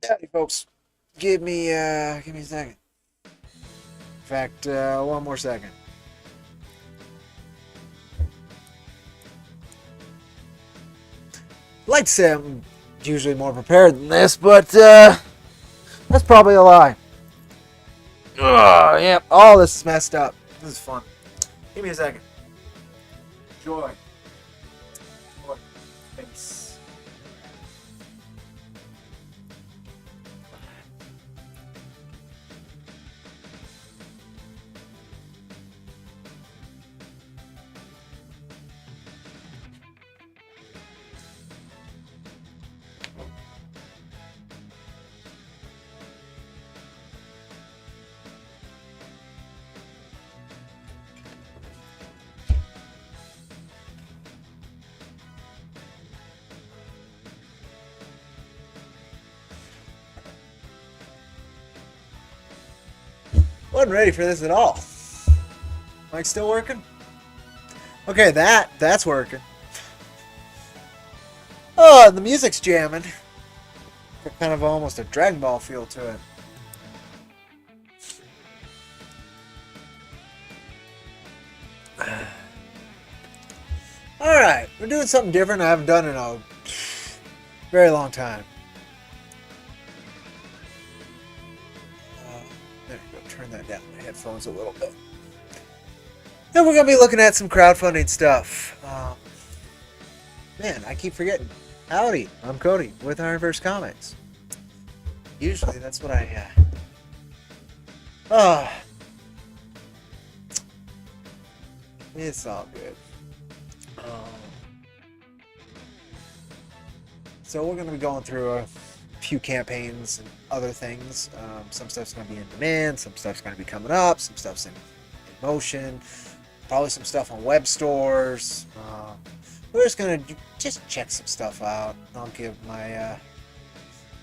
Howdy, folks. Give me a second. In fact, one more second. I'd like to say I'm usually more prepared than this, but that's probably a lie. Ugh, yep, all this is messed up. This is fun. Give me a second. Joy. Joy. Face. Wasn't ready for this at all. Mic still working? Okay, that's working. Oh, and the music's jamming. Got kind of almost a Dragon Ball feel to it. Alright, we're doing something different I haven't done in a very long time. There you go, turn that down my headphones a little bit. And we're going to be looking at some crowdfunding stuff. Man, I keep forgetting. Howdy, I'm Cody with IronVerse Comics. Usually that's what I... It's all good. So we're going to be going through a few campaigns and other things. Some stuff's going to be in demand, some stuff's going to be coming up, some stuff's in motion, probably some stuff on web stores. We're just going to just check some stuff out. I'll give my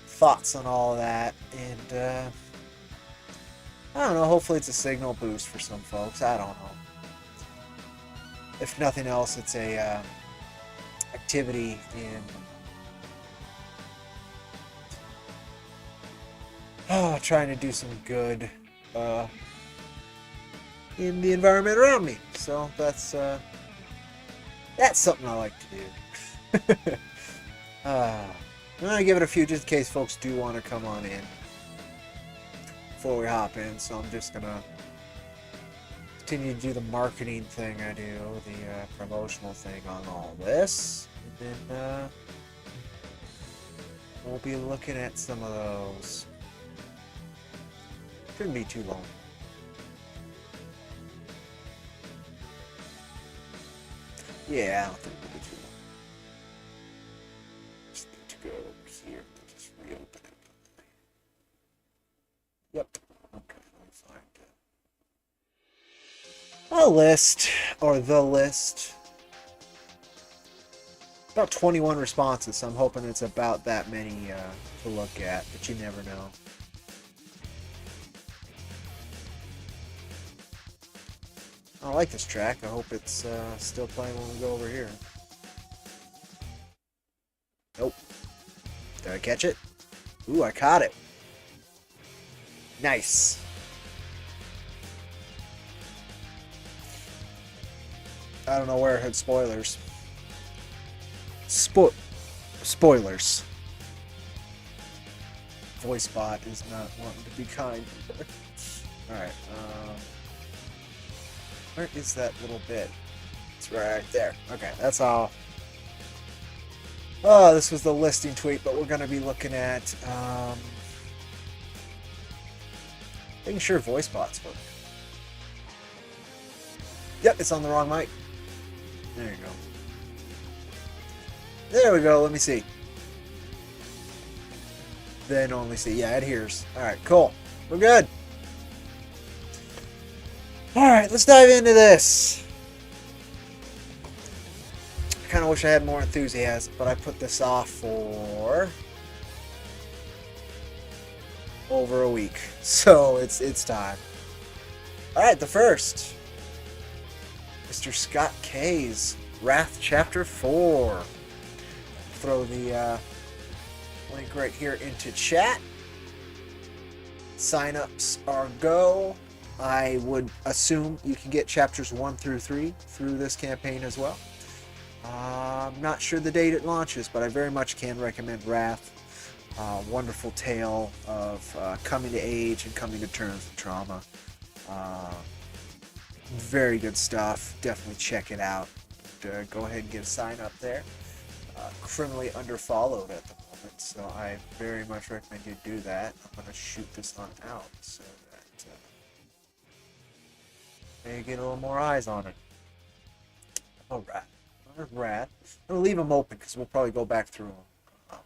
thoughts on all of that, and I don't know, hopefully it's a signal boost for some folks. I don't know. If nothing else, it's a activity in trying to do some good in the environment around me. So that's something I like to do. I'm gonna give it a few just in case folks do want to come on in before we hop in. So I'm just gonna continue to do the marketing thing I do, the promotional thing on all this, and then we'll be looking at some of those. Shouldn't be too long. Yeah, I don't think it'll be too long. Just need to go over here and just reopen it. Yep. Okay, let me find a list, or the list. About 21 responses, so I'm hoping it's about that many to look at, but you never know. I like this track. I hope it's still playing when we go over here. Nope. Did I catch it? Ooh, I caught it. Nice. I don't know where it had spoilers. Spoilers. Voice bot is not wanting to be kind. Alright, where is that little bit? It's right there. Okay, that's all. Oh, this was the listing tweet, but we're going to be looking at making sure voice bots work. Yep, it's on the wrong mic. There you go. There we go. Let me see. Then only see. Yeah, it adheres. Alright, cool. We're good. Alright, let's dive into this. I kind of wish I had more enthusiasm, but I put this off for over a week. So it's time. Alright, the first. Mr. Scott K's Wrath Chapter 4. Throw the link right here into chat. Sign-ups are go. I would assume you can get chapters 1 through 3 through this campaign as well. I'm not sure the date it launches, but I very much can recommend Wrath. Wonderful tale of coming to age and coming to terms with trauma. Very good stuff. Definitely check it out. Go ahead and get a sign up there. Criminally underfollowed at the moment, so I very much recommend you do that. I'm going to shoot this on out so that maybe get a little more eyes on it. Alright. Alright. I'm going to leave them open because we'll probably go back through them.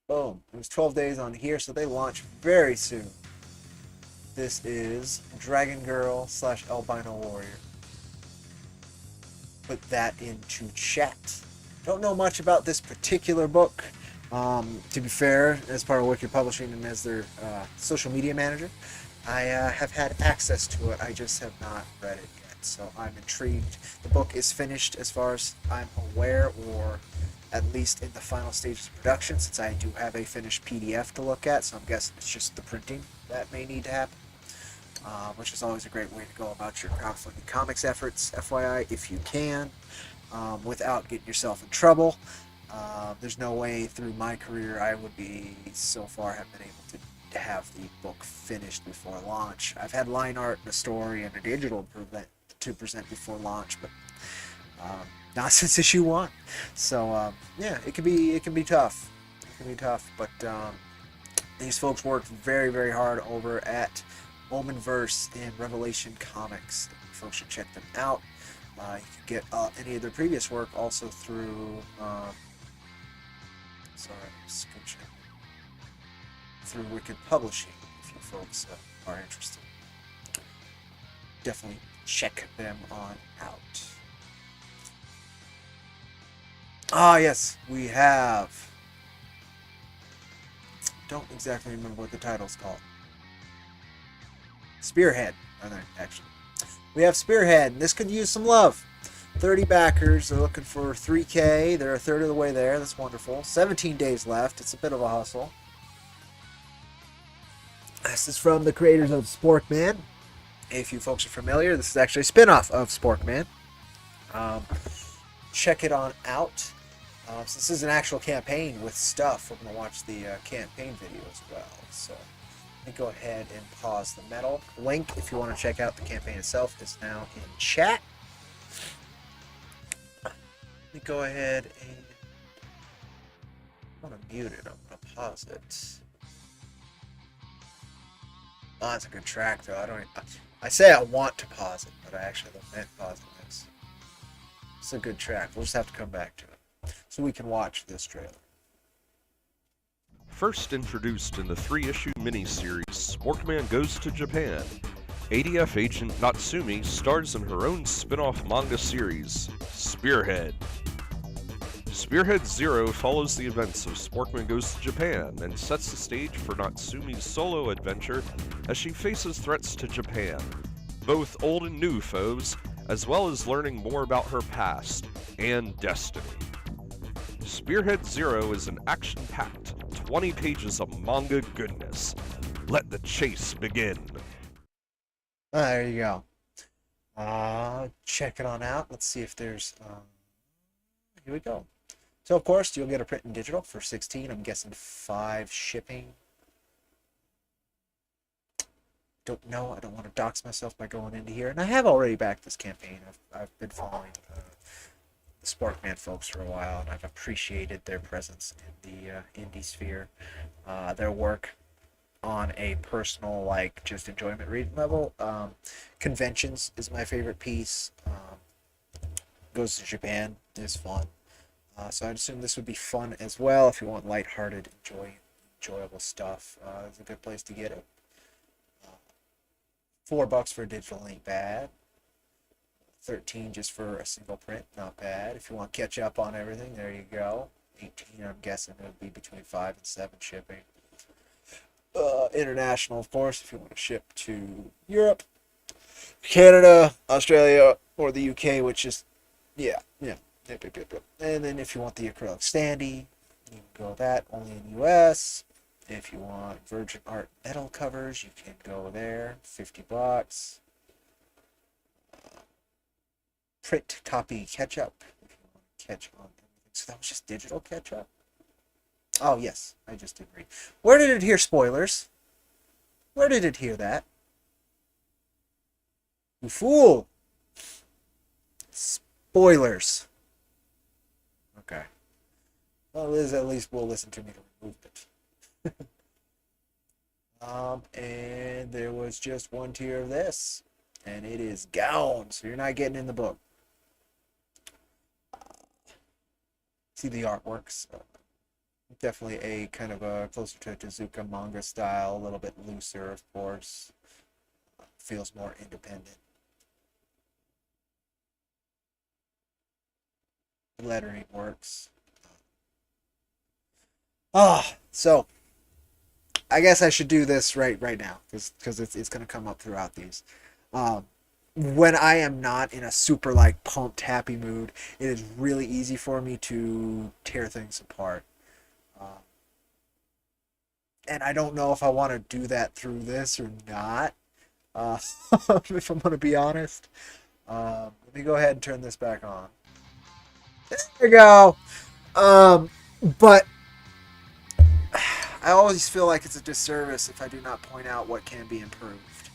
Boom. It was 12 days on here, so they launch very soon. This is Dragon Girl / Albino Warrior. Put that into chat. Don't know much about this particular book. To be fair, as part of Wicked Publishing and as their social media manager, I have had access to it. I just have not read it yet, so I'm intrigued. The book is finished as far as I'm aware, or at least in the final stages of production, since I do have a finished PDF to look at, so I'm guessing it's just the printing that may need to happen, which is always a great way to go about your crowdfunding comics efforts, FYI, if you can, without getting yourself in trouble. There's no way through my career I would be, so far, have been able to have the book finished before launch. I've had line art and a story and a digital to present before launch, but not since issue 1. So yeah, it can be tough. It can be tough, but these folks worked very, very hard over at IronVerse and Revelation Comics. You folks should check them out. You can get any of their previous work also through through Wicked Publishing, if you folks are interested. Definitely check them on out. Ah, yes, we have. Don't exactly remember what the title's called. Spearhead, I think, actually. We have Spearhead, and this could use some love. 30 backers, they're looking for 3K. They're a third of the way there, that's wonderful. 17 days left, it's a bit of a hustle. This is from the creators of Sporkman. If you folks are familiar, this is actually a spin-off of Sporkman. Check it on out. Since this is an actual campaign with stuff, we're going to watch the campaign video as well. So let me go ahead and pause the metal. Link, if you want to check out the campaign itself, is now in chat. Let me go ahead and... I'm going to mute it. I'm going to pause it. Oh, that's a good track, though. I say I want to pause it, but I actually don't meant pausing this. It's a good track. We'll just have to come back to it so we can watch this trailer. First introduced in the 3-issue miniseries Sporkman Goes to Japan, ADF agent Natsumi stars in her own spin-off manga series, Spearhead. Spearhead Zero follows the events of Sporkman Goes to Japan and sets the stage for Natsumi's solo adventure as she faces threats to Japan, both old and new foes, as well as learning more about her past and destiny. Spearhead Zero is an action-packed 20 pages of manga goodness. Let the chase begin. There you go. Check it on out. Let's see if there's... here we go. So, of course, you'll get a print and digital for $16. I'm guessing 5 shipping. Don't know. I don't want to dox myself by going into here. And I have already backed this campaign. I've been following the Sporkman folks for a while, and I've appreciated their presence in the indie sphere. Their work on a personal, like, just enjoyment reading level. Conventions is my favorite piece. Goes to Japan is fun. So I'd assume this would be fun as well if you want lighthearted, enjoyable stuff. It's a good place to get it. $4 for a digital ain't bad. 13 just for a single print, not bad. If you want to catch up on everything, there you go. 18, I'm guessing it would be between 5 and 7 shipping. International, of course, if you want to ship to Europe, Canada, Australia, or the UK, which is, yeah. And then if you want the acrylic standee, you can go that only in US. If you want Virgin Art metal covers, you can go there, $50. Print copy catch up. If you want to catch on everything. So that was just digital catch up. Oh yes, I just did read. Where did it hear spoilers? Where did it hear that? You fool! Spoilers. Okay. Well, Liz at least will listen to me to remove it. And there was just one tier of this, and it is gone, so you're not getting in the book. See the artworks. Definitely a kind of a closer to a Tezuka manga style, a little bit looser, of course. Feels more independent. Lettering works. So I guess I should do this right now because it's going to come up throughout these. When I am not in a super like pumped happy mood, it is really easy for me to tear things apart. And I don't know if I want to do that through this or not. If I'm going to be honest. Let me go ahead and turn this back on. There we go. But I always feel like it's a disservice if I do not point out what can be improved.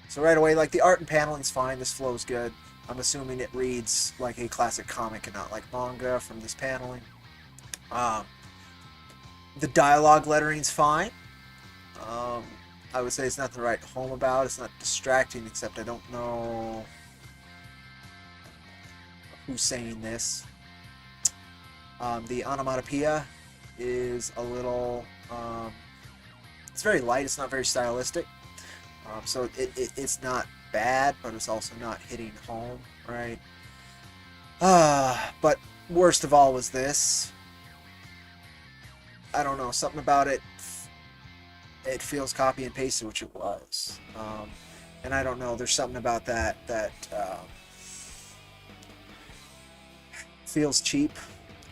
So right away, like the art and paneling's fine. This flow's good. I'm assuming it reads like a classic comic and not like manga from this paneling. The dialogue lettering's fine. I would say it's nothing to write home about. It's not distracting, except I don't know who's saying this. The onomatopoeia is a little... it's very light. It's not very stylistic. So it's not bad, but it's also not hitting home, right? But worst of all was this. I don't know, something about it. It feels copy and pasted, which it was. And I don't know, there's something about that feels cheap.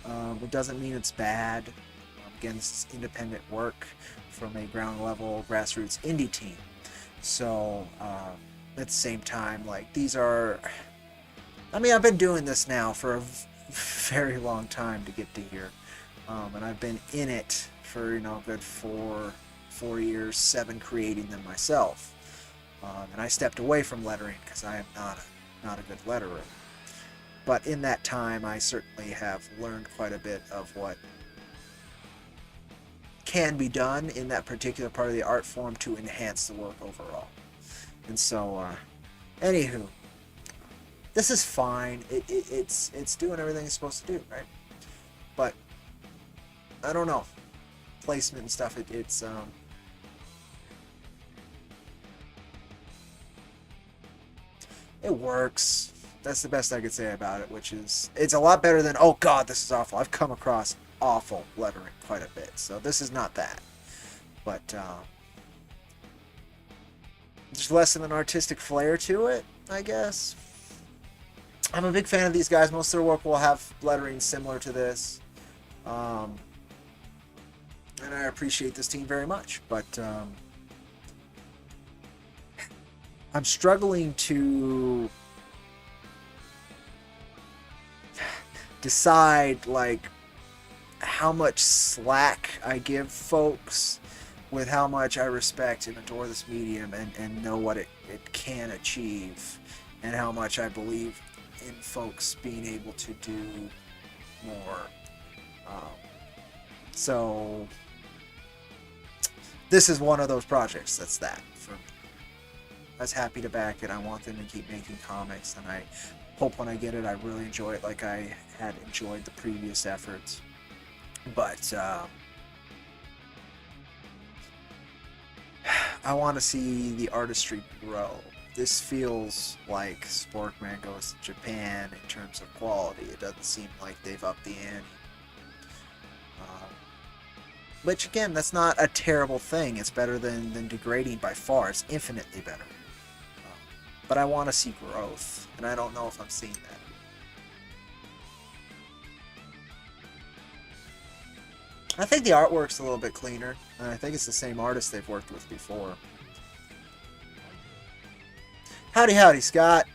It doesn't mean it's bad. Again, this is independent work from a ground level grassroots indie team. So at the same time, like these are, I mean, I've been doing this now for a very long time to get to here. And I've been in it for, a good 4 years, 7 creating them myself. And I stepped away from lettering because I am not a good letterer. But in that time, I certainly have learned quite a bit of what can be done in that particular part of the art form to enhance the work overall. And so, anywho, this is fine. It's doing everything it's supposed to do, right? But I don't know, placement and stuff. It works. That's the best I could say about it, which is it's a lot better than, oh god, this is awful. I've come across awful lettering quite a bit, so this is not that. But there's less of an artistic flair to it, I guess. I'm a big fan of these guys. Most of their work will have lettering similar to this. And I appreciate this team very much, but I'm struggling to decide like how much slack I give folks with how much I respect and adore this medium and know what it can achieve, and how much I believe in folks being able to do more. So this is one of those projects that's that for me. I was happy to back it. I want them to keep making comics, and I hope when I get it I really enjoy it like I had enjoyed the previous efforts. But I want to see the artistry grow. This feels like Sporkman Goes to Japan in terms of quality. It doesn't seem like they've upped the ante. Which, again, that's not a terrible thing. It's better than degrading by far. It's infinitely better. But I want to see growth, and I don't know if I'm seeing that. I think the artwork's a little bit cleaner, and I think it's the same artist they've worked with before. Howdy, howdy, Scott.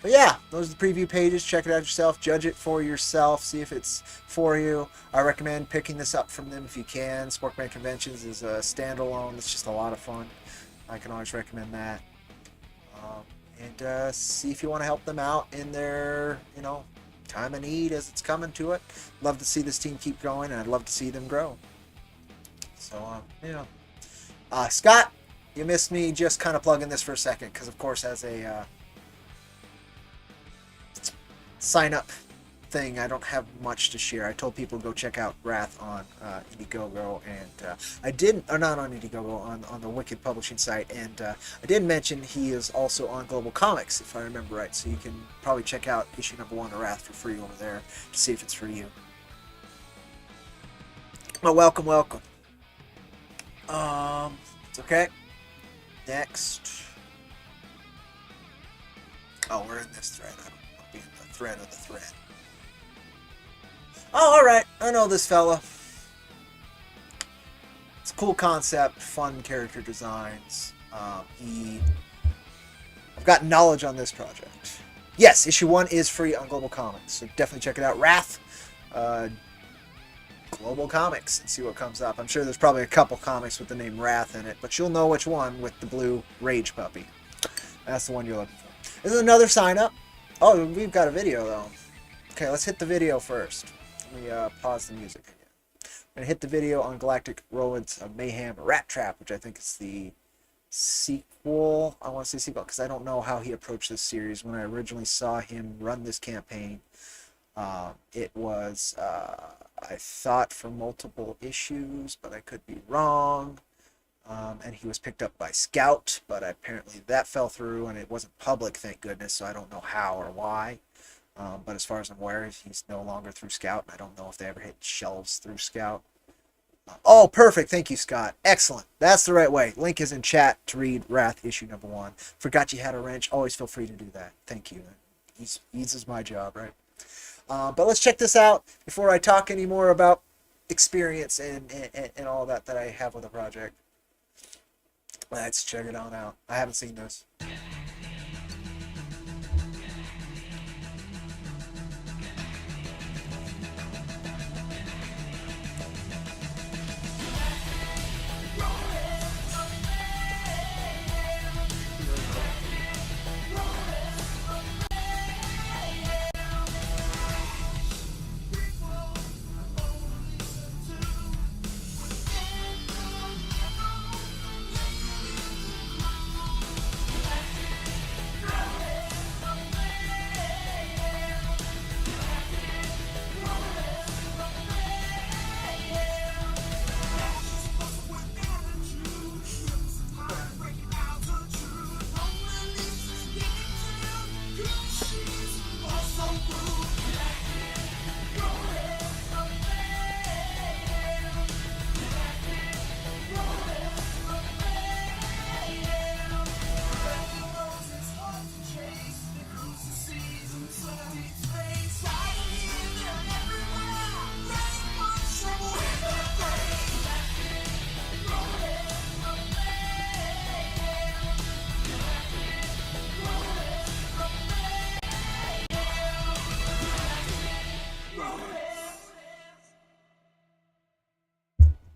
But yeah, those are the preview pages. Check it out yourself. Judge it for yourself. See if it's for you. I recommend picking this up from them if you can. Sporkman Conventions is a standalone. It's just a lot of fun. I can always recommend that. And see if you want to help them out in their, time of need as it's coming to it. Love to see this team keep going, and I'd love to see them grow. So, Scott, you missed me just kind of plugging this for a second, because of course as a sign up thing, I don't have much to share. I told people to go check out Wrath on Indiegogo, and I didn't, or not on Indiegogo, on the Wicked Publishing site, and I did mention he is also on Global Comics, if I remember right, so you can probably check out issue number 1 of Wrath for free over there to see if it's for you. Well, welcome. It's okay. Next. Oh, we're in this thread. I don't want to be in the thread of the thread. Oh, alright. I know this fella. It's a cool concept, fun character designs. I've got knowledge on this project. Yes, issue 1 is free on Global Comics, so definitely check it out. Wrath, Global Comics, and see what comes up. I'm sure there's probably a couple comics with the name Wrath in it, but you'll know which one with the blue Rage puppy. That's the one you're looking for. This is another sign up. Oh, we've got a video though. Okay, let's hit the video first. Let me pause the music again. I'm going to hit the video on Galactic Rodents of Mayhem Rat Trap, which I think is the sequel. I want to say sequel because I don't know how he approached this series. When I originally saw him run this campaign, it was, I thought, for multiple issues, but I could be wrong. And he was picked up by Scout, but apparently that fell through, and it wasn't public, thank goodness, so I don't know how or why. But as far as I'm aware, he's no longer through Scout. I don't know if they ever hit shelves through Scout. Oh, perfect. Thank you, Scott. Excellent. That's the right way. Link is in chat to read Wrath issue number 1. Forgot you had a wrench. Always feel free to do that. Thank you. Eases my job, right? But let's check this out before I talk any more about experience and all that I have with the project. Let's check it on out. I haven't seen this.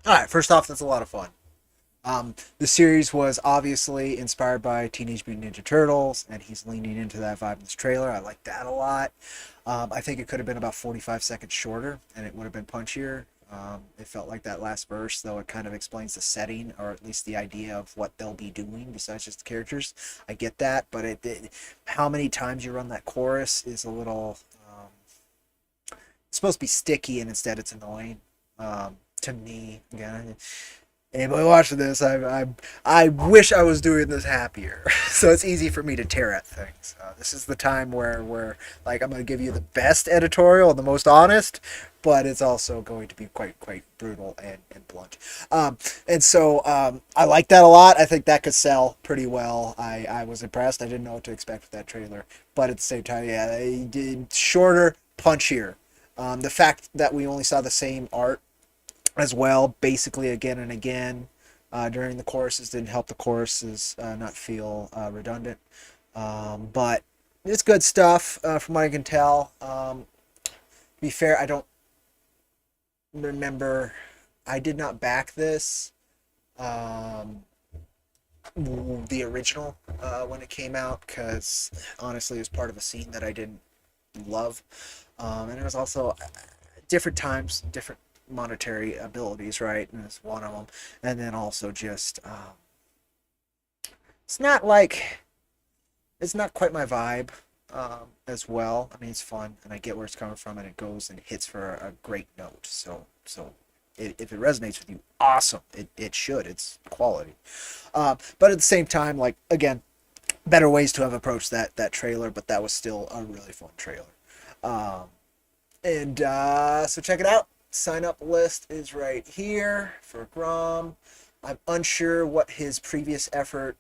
Alright, first off, that's a lot of fun. The series was obviously inspired by Teenage Mutant Ninja Turtles, and he's leaning into that vibe in this trailer. I like that a lot. I think it could have been about 45 seconds shorter, and it would have been punchier. It felt like that last verse, though it kind of explains the setting, or at least the idea of what they'll be doing besides just the characters. I get that, but how many times you run that chorus is a little... it's supposed to be sticky, and instead it's annoying. To me, again, anybody watching this, I wish I was doing this happier. So it's easy for me to tear at things. This is the time where like I'm going to give you the best editorial, the most honest, but it's also going to be quite brutal and blunt. And so I like that a lot. I think that could sell pretty well. I was impressed. I didn't know what to expect with that trailer, but at the same time, yeah, shorter, punchier. The fact that we only saw the same art as well, basically again and again during the courses, didn't help the courses not feel redundant. But it's good stuff from what I can tell. To be fair, I don't remember. I did not back this, the original, when it came out, because honestly, it was part of a scene that I didn't love. And it was also different times, different monetary abilities, right? And it's one of them. And then also just, it's not like, it's not quite my vibe as well. I mean, it's fun, and I get where it's coming from, and it goes and hits for a great note. So if it resonates with you, awesome. It should. It's quality. But at the same time, like, again, better ways to have approached that trailer, but that was still a really fun trailer. So check it out. Sign up list is right here for Grom. I'm unsure what his previous effort,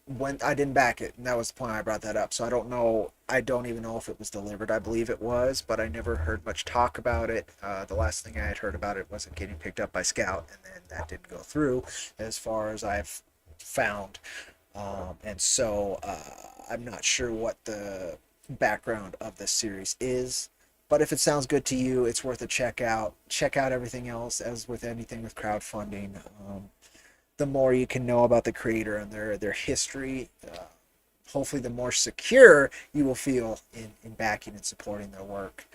when I didn't back it, and that was the point I brought that up. So I don't know. I don't even know if it was delivered. I believe it was, but I never heard much talk about it. The last thing I had heard about it wasn't getting picked up by Scout, and then that didn't go through, as far as I've found. And so I'm not sure what the background of this series is. But if it sounds good to you, it's worth a check out. Check out everything else, as with anything with crowdfunding. The more you can know about the creator and their history, hopefully the more secure you will feel in backing and supporting their work.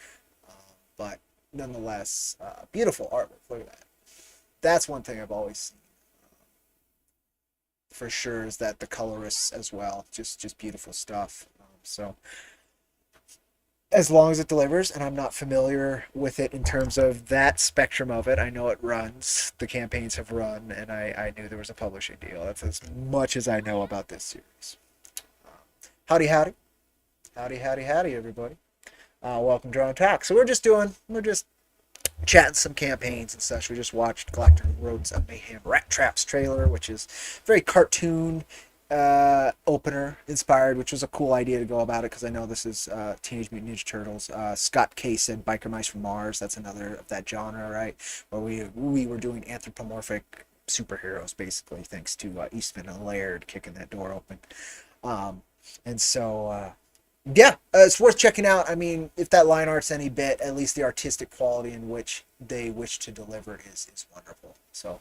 But nonetheless, beautiful artwork. Look at that. That's one thing I've always seen. For sure, is that the colorists as well. Just beautiful stuff. So as long as it delivers, and I'm not familiar with it in terms of that spectrum of it. I know it runs. The campaigns have run, and I knew there was a publishing deal. That's as much as I know about this series. Howdy, howdy. Howdy, howdy, howdy, everybody. Welcome to Drone Talk. So we're just chatting some campaigns and such. We just watched Galactic Roads of Mayhem Rat Traps trailer, which is very cartoon opener inspired, which was a cool idea to go about it, because I know this is Teenage Mutant Ninja Turtles. Scott K said Biker Mice from Mars. That's another of that genre, right? Where we were doing anthropomorphic superheroes, basically, thanks to Eastman and Laird kicking that door open. And so yeah, it's worth checking out. I mean, if that line art's any bit, at least the artistic quality in which they wish to deliver is wonderful. So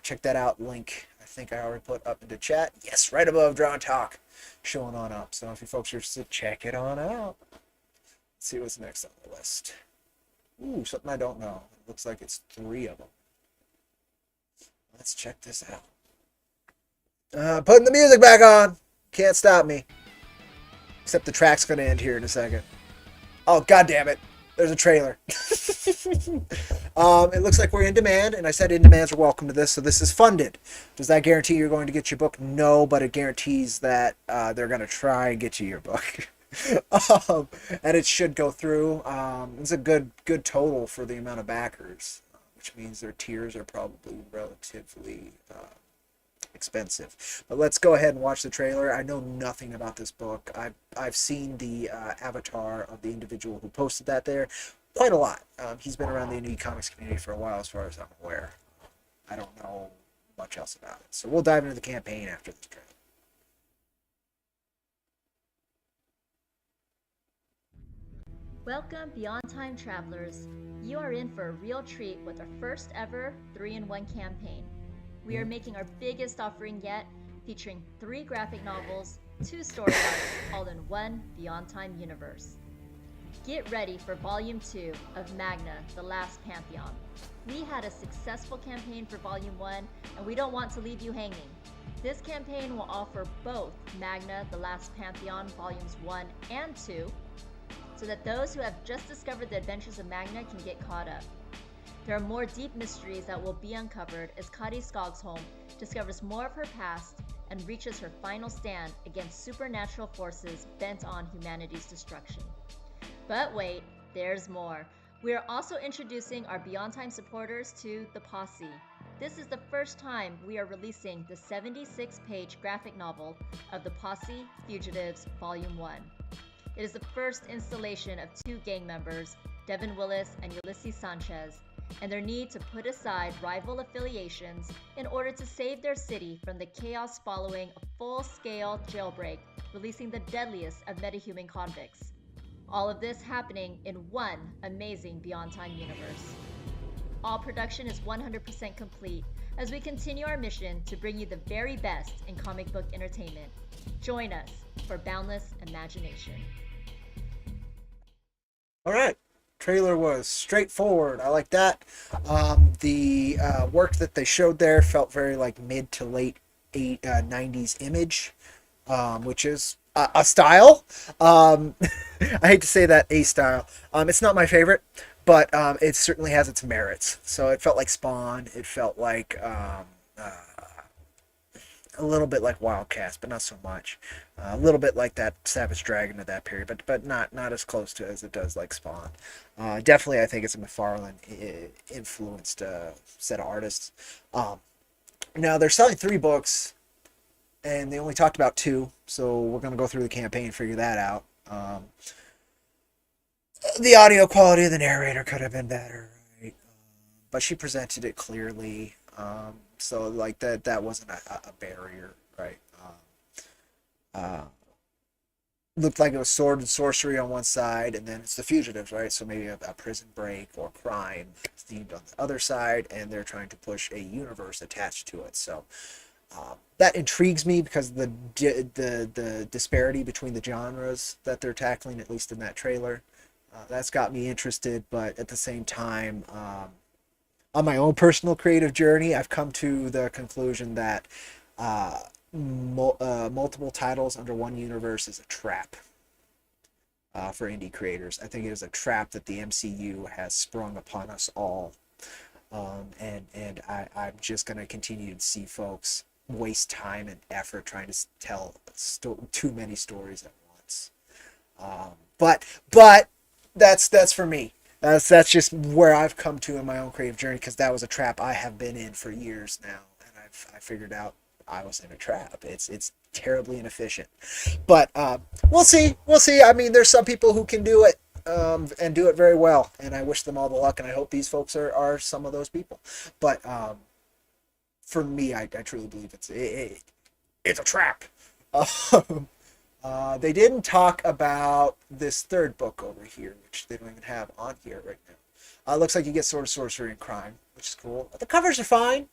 check that out. Link, I think I already put up into chat. Yes, right above Drawn Talk, showing on up. So if you folks are interested, check it on out. Let's see what's next on the list. Ooh, something I don't know. It looks like it's 3 of them. Let's check this out. Putting the music back on. Can't stop me. Except the track's going to end here in a second. Oh, god damn it. There's a trailer. It looks like we're in demand, and I said in demands are welcome to this, so this is funded. Does that guarantee you're going to get your book? No, but it guarantees that they're going to try and get you your book. And it should go through. It's a good total for the amount of backers, which means their tiers are probably relatively expensive. But let's go ahead and watch the trailer. I know nothing about this book. I've seen the avatar of the individual who posted that there quite a lot. He's been around the indie comics community for a while, as far as I'm aware. I don't know much else about it. So we'll dive into the campaign after this trailer. Welcome Beyond Time Travelers. You are in for a real treat with our first ever 3-in-1 campaign. We are making our biggest offering yet, featuring 3 graphic novels, 2 story arcs, all in one Beyond Time universe. Get ready for Volume 2 of Magna, The Last Pantheon. We had a successful campaign for Volume 1, and we don't want to leave you hanging. This campaign will offer both Magna, The Last Pantheon, Volumes 1 and 2, so that those who have just discovered the adventures of Magna can get caught up. There are more deep mysteries that will be uncovered as Cody Skogsholm discovers more of her past and reaches her final stand against supernatural forces bent on humanity's destruction. But wait, there's more. We are also introducing our Beyond Time supporters to The Posse. This is the first time we are releasing the 76-page graphic novel of The Posse Fugitives Volume 1. It is the first installation of 2 gang members, Devin Willis and Ulysses Sanchez, and their need to put aside rival affiliations in order to save their city from the chaos following a full-scale jailbreak, releasing the deadliest of metahuman convicts. All of this happening in one amazing Beyond Time universe. All production is 100% complete as we continue our mission to bring you the very best in comic book entertainment. Join us for boundless imagination. All right. Trailer was straightforward. I like that. The work that they showed there felt very like mid to late 90s image, which is a style. I hate to say that, a style. It's not my favorite, but it certainly has its merits. So it felt like Spawn. It felt like a little bit like Wildcats, but not so much. A little bit like that Savage Dragon of that period, but not as close to as it does like Spawn. Definitely, I think it's a McFarlane influenced set of artists. Now they're selling 3 books, and they only talked about 2, so we're gonna go through the campaign and figure that out. The audio quality of the narrator could have been better, right? But she presented it clearly. So like that wasn't a barrier, right? Looked like it was sword and sorcery on one side, and then it's the fugitives, right? So maybe a prison break or crime themed on the other side, and they're trying to push a universe attached to it. So that intrigues me because the disparity between the genres that they're tackling, at least in that trailer, that's got me interested. But at the same time, on my own personal creative journey, I've come to the conclusion that multiple titles under one universe is a trap for indie creators. I think it is a trap that the MCU has sprung upon us all. And I'm just going to continue to see folks waste time and effort trying to tell too many stories at once. But that's for me. That's just where I've come to in my own creative journey, because that was a trap I have been in for years now, and I figured out I was in a trap. It's terribly inefficient, but we'll see. I mean, there's some people who can do it and do it very well, and I wish them all the luck, and I hope these folks are some of those people. But for me, I truly believe it's a trap. They didn't talk about this third book over here, which they don't even have on here right now. Looks like you get Sword of Sorcery and Crime, which is cool. The covers are fine.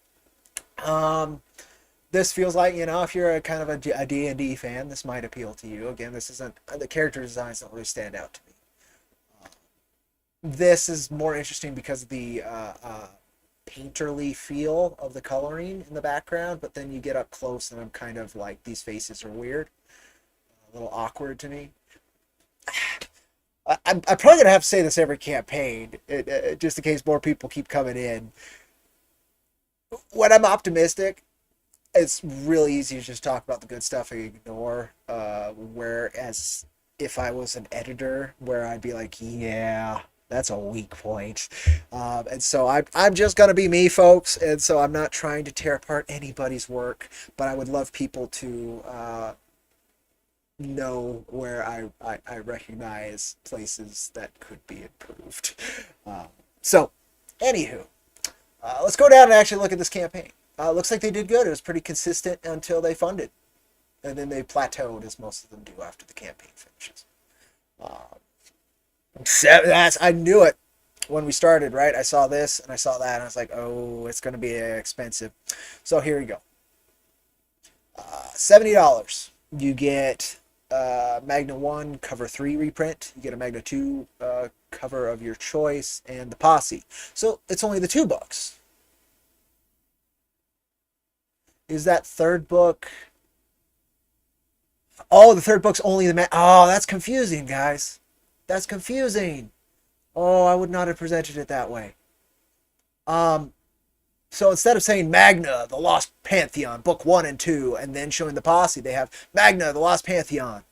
This feels like, if you're a kind of a D&D fan, this might appeal to you. Again, this isn't, the character designs don't really stand out to me. This is more interesting because of the painterly feel of the coloring in the background, but then you get up close and I'm kind of like, these faces are weird. A little awkward to me. I'm probably going to have to say this every campaign, just in case more people keep coming in. When I'm optimistic, it's really easy to just talk about the good stuff and ignore. Whereas if I was an editor, where I'd be like, yeah, that's a weak point. And so I'm just going to be me, folks. And so I'm not trying to tear apart anybody's work, but I would love people to know where I recognize places that could be improved. So, anywho, let's go down and actually look at this campaign. Looks like they did good. It was pretty consistent until they funded. And then they plateaued, as most of them do after the campaign finishes. I knew it when we started, right? I saw this and I saw that and I was like, oh, it's going to be expensive. So here we go. $70. You get Magna 1 cover 3 reprint. You get a Magna 2 cover of your choice and the Posse. So it's only the 2 books. Is that third book? Oh, the third book's only the oh, that's confusing, guys. That's confusing. Oh, I would not have presented it that way. So instead of saying Magna, the Lost Pantheon, book 1 and 2, and then showing the Posse, they have Magna, the Lost Pantheon,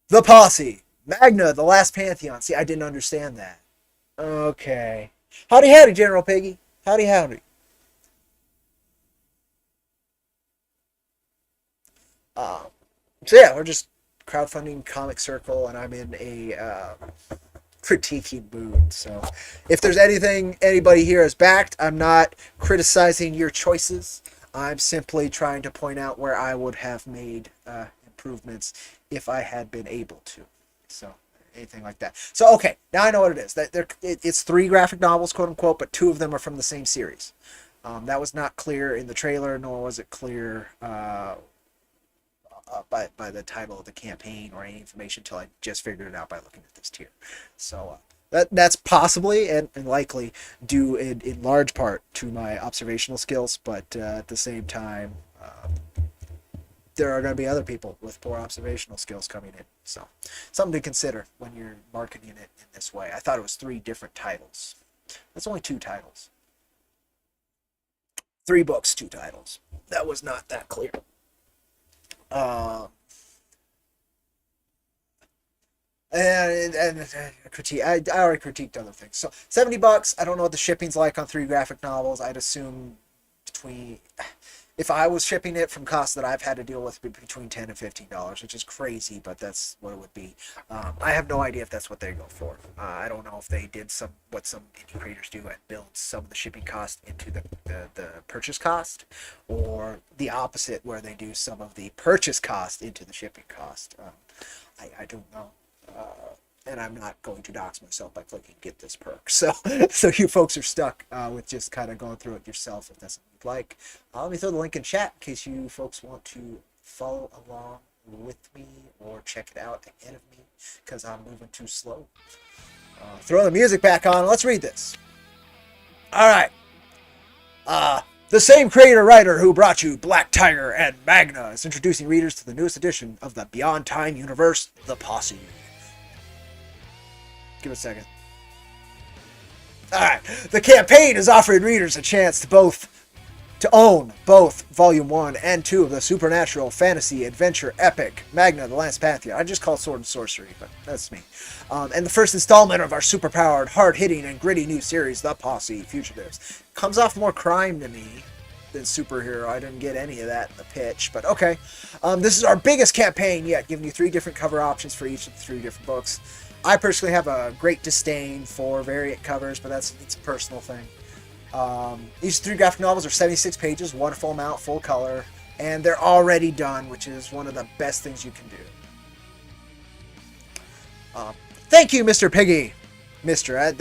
the Posse, Magna, the Last Pantheon. See, I didn't understand that. Okay. Howdy, General Piggy. Howdy. So yeah, we're just crowdfunding comic circle, and I'm in a critiquing mood. So if there's anything anybody here has backed, I'm not criticizing your choices. I'm simply trying to point out where I would have made improvements if I had been able to. So anything like that. So okay, now I know what it is. It's 3 graphic novels, quote unquote, but 2 of them are from the same series. That was not clear in the trailer, nor was it clear by the title of the campaign or any information until I just figured it out by looking at this tier. So that's possibly and likely due in large part to my observational skills, but at the same time, there are going to be other people with poor observational skills coming in. So something to consider when you're marketing it in this way. I thought it was 3 different titles. That's only 2 titles. 3 books, 2 titles. That was not that clear. And critique. I already critiqued other things. So $70. I don't know what the shipping's like on 3 graphic novels. I'd assume if I was shipping it from costs that I've had to deal with, between $10 and $15, which is crazy, but that's what it would be. I have no idea if that's what they go for. I don't know if they did what some indie creators do and build some of the shipping cost into the purchase cost, or the opposite, where they do some of the purchase cost into the shipping cost. I don't know. And I'm not going to dox myself by clicking get this perk. So you folks are stuck with just kind of going through it yourself if that's what you'd like. Let me throw the link in chat in case you folks want to follow along with me or check it out ahead of me, because I'm moving too slow. Throw the music back on. Let's read this. All right. The same creator-writer who brought you Black Tiger and Magna is introducing readers to the newest edition of the Beyond Time universe, The Posse. Give it a second. Alright. The campaign is offering readers a chance to own both Volume 1 and 2 of the supernatural fantasy adventure epic Magna the Last Pantheon. I just call it Sword and Sorcery, but that's me. And the first installment of our superpowered, hard-hitting, and gritty new series, The Posse Fugitives. Comes off more crime to me than superhero. I didn't get any of that in the pitch, but okay. This is our biggest campaign yet, giving you 3 different cover options for each of the 3 different books. I personally have a great disdain for variant covers, but it's a personal thing. These 3 graphic novels are 76 pages, one full amount, full color, and they're already done, which is one of the best things you can do. Thank you, Mr. Piggy. Mr.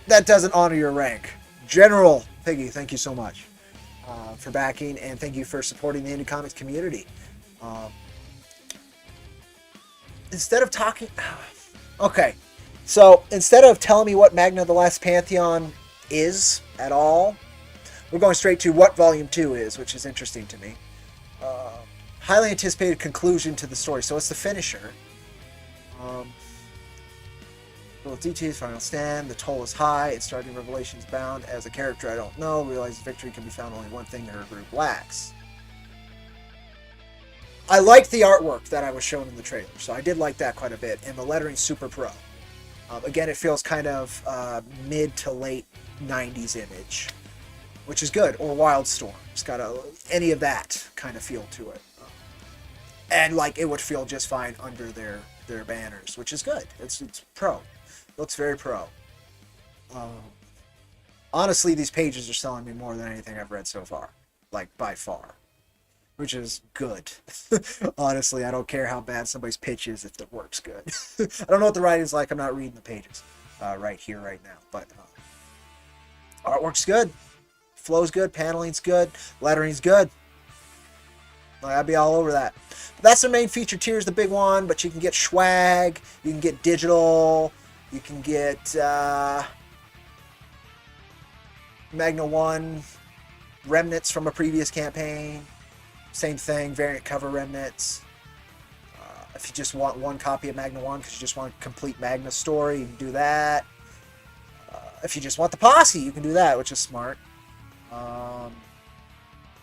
That doesn't honor your rank. General Piggy, thank you so much for backing, and thank you for supporting the indie comics community. Instead of talking... Okay, so instead of telling me what Magna the Last Pantheon is at all, we're going straight to what Volume 2 is, which is interesting to me. Highly anticipated conclusion to the story. So it's the finisher. Little details, final stand, the toll is high, it's starting Revelations bound. As a character I don't know, realize victory can be found only one thing that her group lacks. I liked the artwork that I was shown in the trailer, so I did like that quite a bit, and the lettering's super pro. Again, it feels kind of mid to late 90s image, which is good, or Wildstorm. It's got any of that kind of feel to it. And like it would feel just fine under their banners, which is good. It's pro. It looks very pro. Honestly, these pages are selling me more than anything I've read so far, like by far. Which is good. Honestly, I don't care how bad somebody's pitch is if the work's good. I don't know what the writing's like. I'm not reading the pages right here, right now. But artwork's good. Flow's good. Paneling's good. Lettering's good. I'd be all over that. But that's the main feature tier, is the big one. But you can get swag. You can get digital. You can get Magna 1 remnants from a previous campaign. Same thing, variant cover remnants. If you just want one copy of Magna 1 because you just want a complete Magna story, you can do that. If you just want the posse, you can do that, which is smart.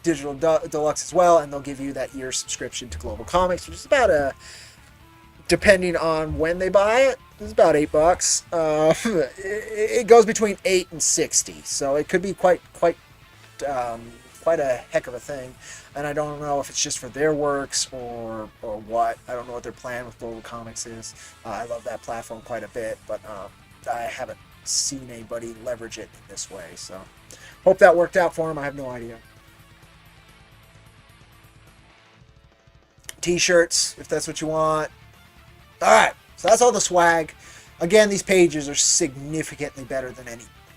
Digital Deluxe as well, and they'll give you that year subscription to Global Comics, which is about depending on when they buy it, it's about $8. It goes between $8 and $60, so it could be quite quite a heck of a thing, and I don't know if it's just for their works or what. I don't know what their plan with Global Comics is. I love that platform quite a bit, but I haven't seen anybody leverage it in this way, so hope that worked out for him. I have no idea. T-shirts, if that's what you want. Alright, so that's all the swag. Again, these pages are significantly better than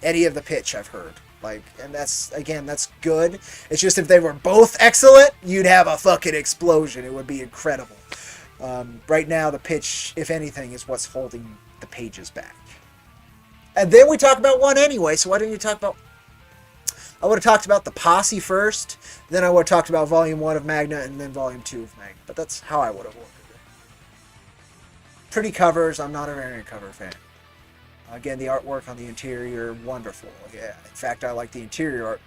any of the pitch I've heard. Like, and that's good. It's just if they were both excellent, you'd have a fucking explosion. It would be incredible. Right now, the pitch, if anything, is what's holding the pages back. And then we talk about one anyway, so why didn't you talk about... I would have talked about the Posse first, then I would have talked about Volume 1 of Magna, and then Volume 2 of Magna. But that's how I would have ordered it. Pretty covers. I'm not a variant cover fan. Again, the artwork on the interior, wonderful. Yeah, in fact, I like the interior art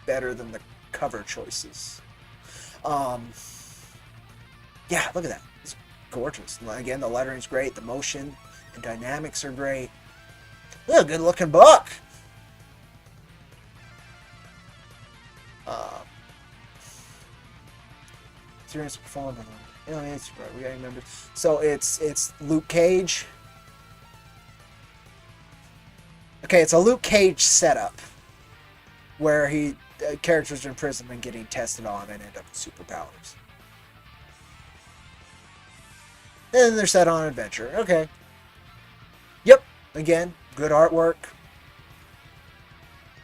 better than the cover choices. Yeah, look at that. It's gorgeous. Again, the lettering's great. The motion and dynamics are great. Yeah, good looking book. Experience performing. You know, it's right. We gotta remember. So it's Luke Cage. Okay, it's a Luke Cage setup where characters are in prison and getting tested on and end up with superpowers. And they're set on an adventure. Okay. Yep. Again, good artwork.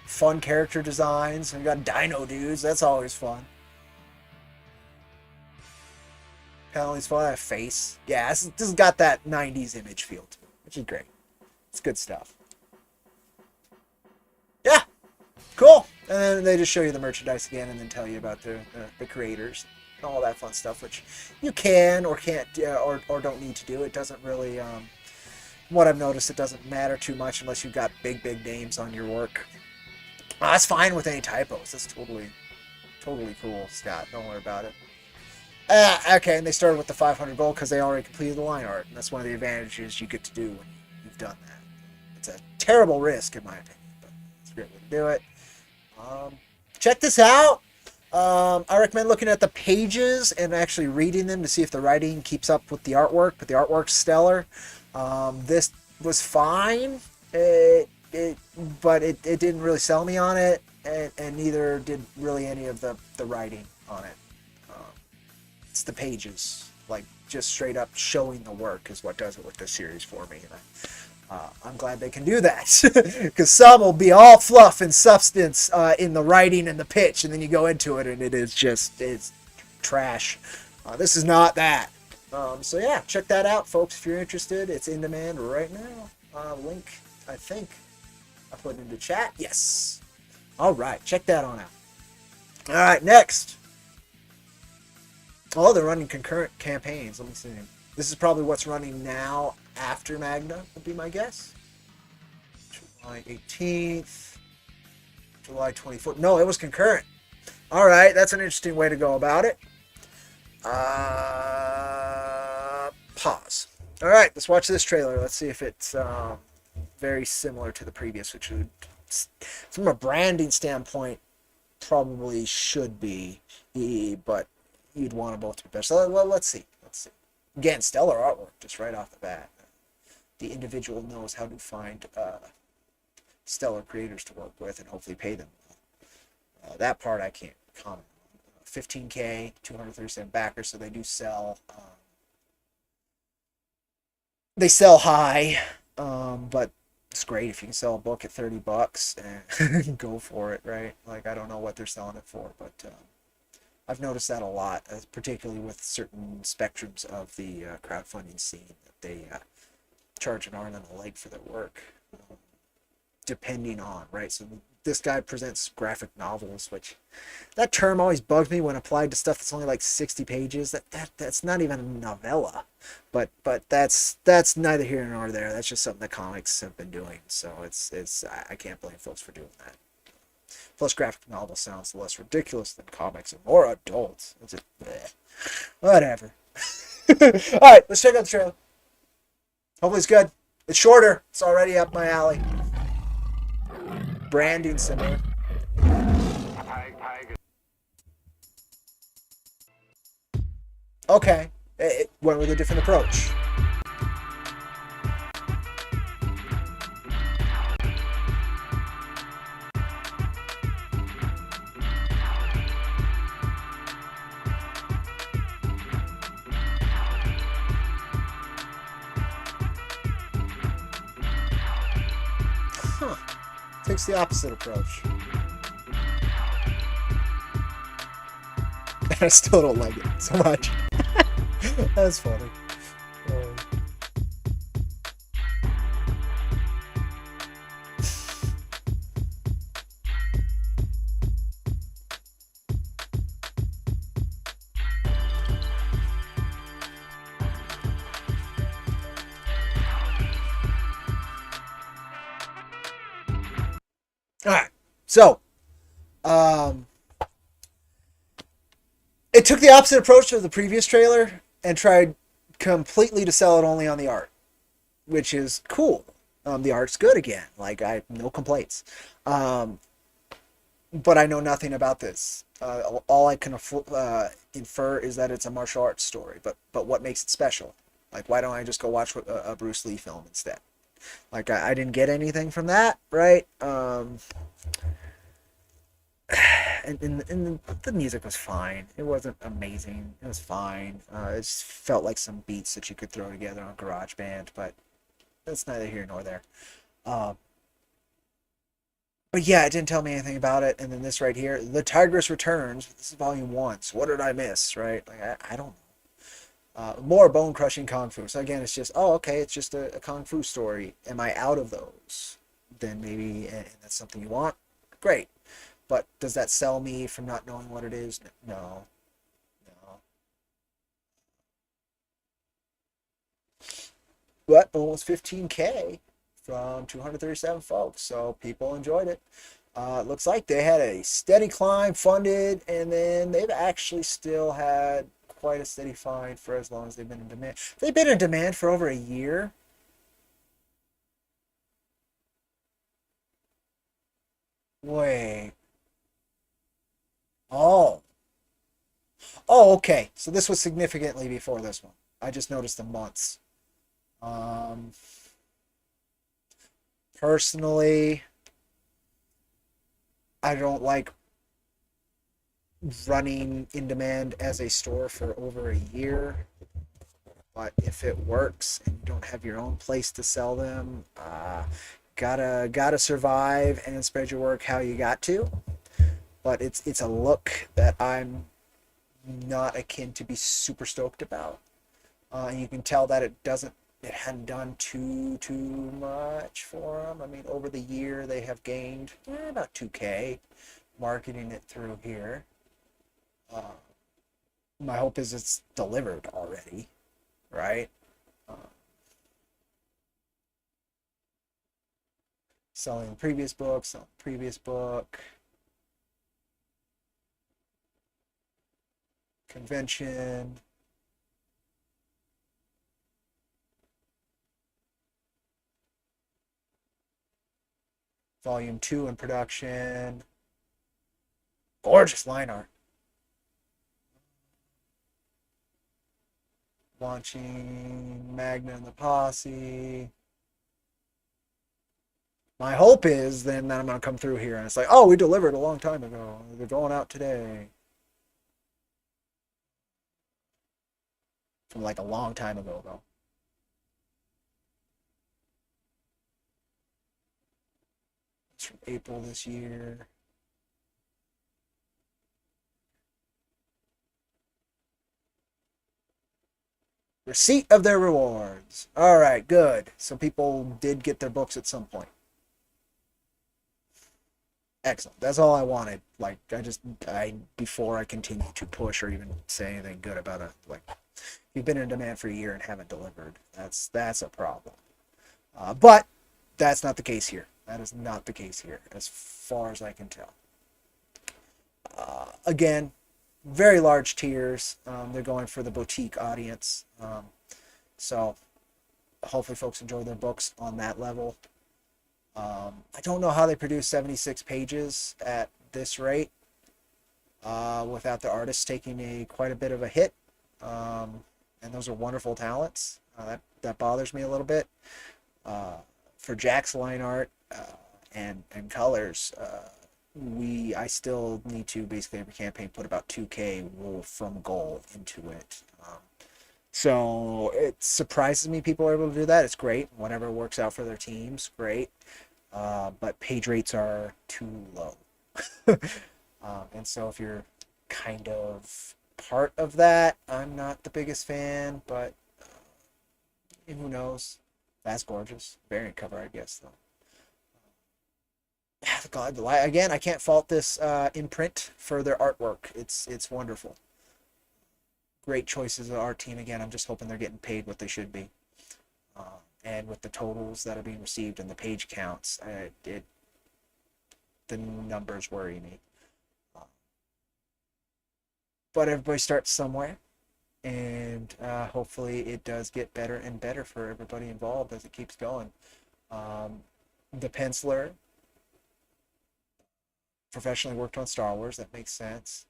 Fun character designs. We got dino dudes. That's always fun. Penalties for that face. Yeah, this has got that 90s image feel to it, which is great. It's good stuff. Yeah, cool. And then they just show you the merchandise again and then tell you about the creators and all that fun stuff, which you can or can't or don't need to do. It doesn't really, what I've noticed, it doesn't matter too much unless you've got big names on your work. That's fine with any typos. That's totally cool, Scott. Don't worry about it. Okay, and they started with the 500 gold because they already completed the line art, and that's one of the advantages you get to do when you've done that. It's a terrible risk, in my opinion, but it's a great way to do it. Check this out. I recommend looking at the pages and actually reading them to see if the writing keeps up with the artwork, but the artwork's stellar. This was fine, but it didn't really sell me on it, and neither did really any of the writing on it. It's the pages, like just straight up showing the work is what does it with this series for me. And I'm glad they can do that, because some will be all fluff and substance in the writing and the pitch, and then you go into it and it's trash. This is not that. So yeah, check that out, folks, if you're interested. It's in demand right now. Link, I think I put into chat. Yes. All right, check that on out. All right, next. Oh, they're running concurrent campaigns. Let me see. This is probably what's running now after Magna, would be my guess. July 18th. July 24th. No, it was concurrent. All right, that's an interesting way to go about it. Pause. All right, let's watch this trailer. Let's see if it's very similar to the previous, which would, from a branding standpoint, probably should be, but you'd want them both to be better. So let's see. Again, stellar artwork just right off the bat. The individual knows how to find stellar creators to work with and hopefully pay them. That part I can't comment on. 15K, 237 backers, so they do sell. They sell high, but it's great if you can sell a book at $30 and go for it, right? Like, I don't know what they're selling it for, but I've noticed that a lot, particularly with certain spectrums of the crowdfunding scene, that they charge an arm and a leg for their work, depending on, right? So this guy presents graphic novels, which that term always bugs me when applied to stuff that's only like 60 pages. That's not even a novella, but that's neither here nor there. That's just something that comics have been doing. So I can't blame folks for doing that. Plus, graphic novel sounds less ridiculous than comics and more adult. It's just, bleh. Whatever. All right, let's check out the trailer. Hopefully it's good. It's shorter. It's already up my alley. Branding similar. Okay, it went with a different approach. Huh. Takes the opposite approach. I still don't like it so much. That's funny. All right, so um, it took the opposite approach of the previous trailer and tried completely to sell it only on the art, which is cool. The art's good again. Like, I no complaints. Um, but I know nothing about this. All I can infer is that it's a martial arts story. But what makes it special? Like, why don't I just go watch a Bruce Lee film instead? Like, I didn't get anything from that, right? And the music was fine. It wasn't amazing. It was fine. It just felt like some beats that you could throw together on GarageBand, but that's neither here nor there. Um, but yeah, it didn't tell me anything about it. And then this right here, The Tigress Returns. This is volume 1. So what did I miss, right? Like, I don't know. More bone crushing kung fu. So again, it's just, oh, okay, it's just a kung fu story. Am I out of those? Then maybe, and that's something you want. Great. But does that sell me from not knowing what it is? No. No. But almost 15K from 237 folks. So people enjoyed it. It looks like they had a steady climb funded, and then they've actually still had quite a steady find for as long as they've been in demand. They've been in demand for over a year. Wait. Oh. Oh, okay. So this was significantly before this one. I just noticed the months. Um, Personally, I don't like running in demand as a store for over a year. But if it works and you don't have your own place to sell them, gotta survive and spread your work how you got to. But it's a look that I'm not akin to be super stoked about. And you can tell that it hadn't done too much for them. I mean, over the year they have gained about 2K marketing it through here. Uh, my hope is it's delivered already, right? Uh, Selling previous books, selling previous book, convention. Volume 2 in production. Gorgeous line art. Launching Magna and the Posse. My hope is then that I'm going to come through here and it's like, oh, we delivered a long time ago. They're going out today. From like a long time ago, though. It's from April this year. Receipt of their rewards. All right, good. So people did get their books at some point. Excellent. That's all I wanted. Like, before I continue to push or even say anything good about it, like, you've been in demand for a year and haven't delivered. That's a problem. But that's not the case here. That is not the case here, as far as I can tell. Again, very large tiers. They're going for the boutique audience. So hopefully folks enjoy their books on that level. I don't know how they produce 76 pages at this rate without the artist taking quite a bit of a hit. and those are wonderful talents. That bothers me a little bit. For Jack's line art and colors, I still need to basically every campaign put about 2K rule from goal into it. So it surprises me people are able to do that. It's great. Whatever works out for their teams, great. But page rates are too low. And so if you're kind of part of that, I'm not the biggest fan, but who knows? That's gorgeous. Variant cover, I guess, though. God, again, I can't fault this imprint for their artwork. It's wonderful. Great choices of art team. Again, I'm just hoping they're getting paid what they should be. And with the totals that are being received and the page counts, the numbers worry me. But everybody starts somewhere, and hopefully it does get better and better for everybody involved as it keeps going. The penciler professionally worked on Star Wars. That makes sense.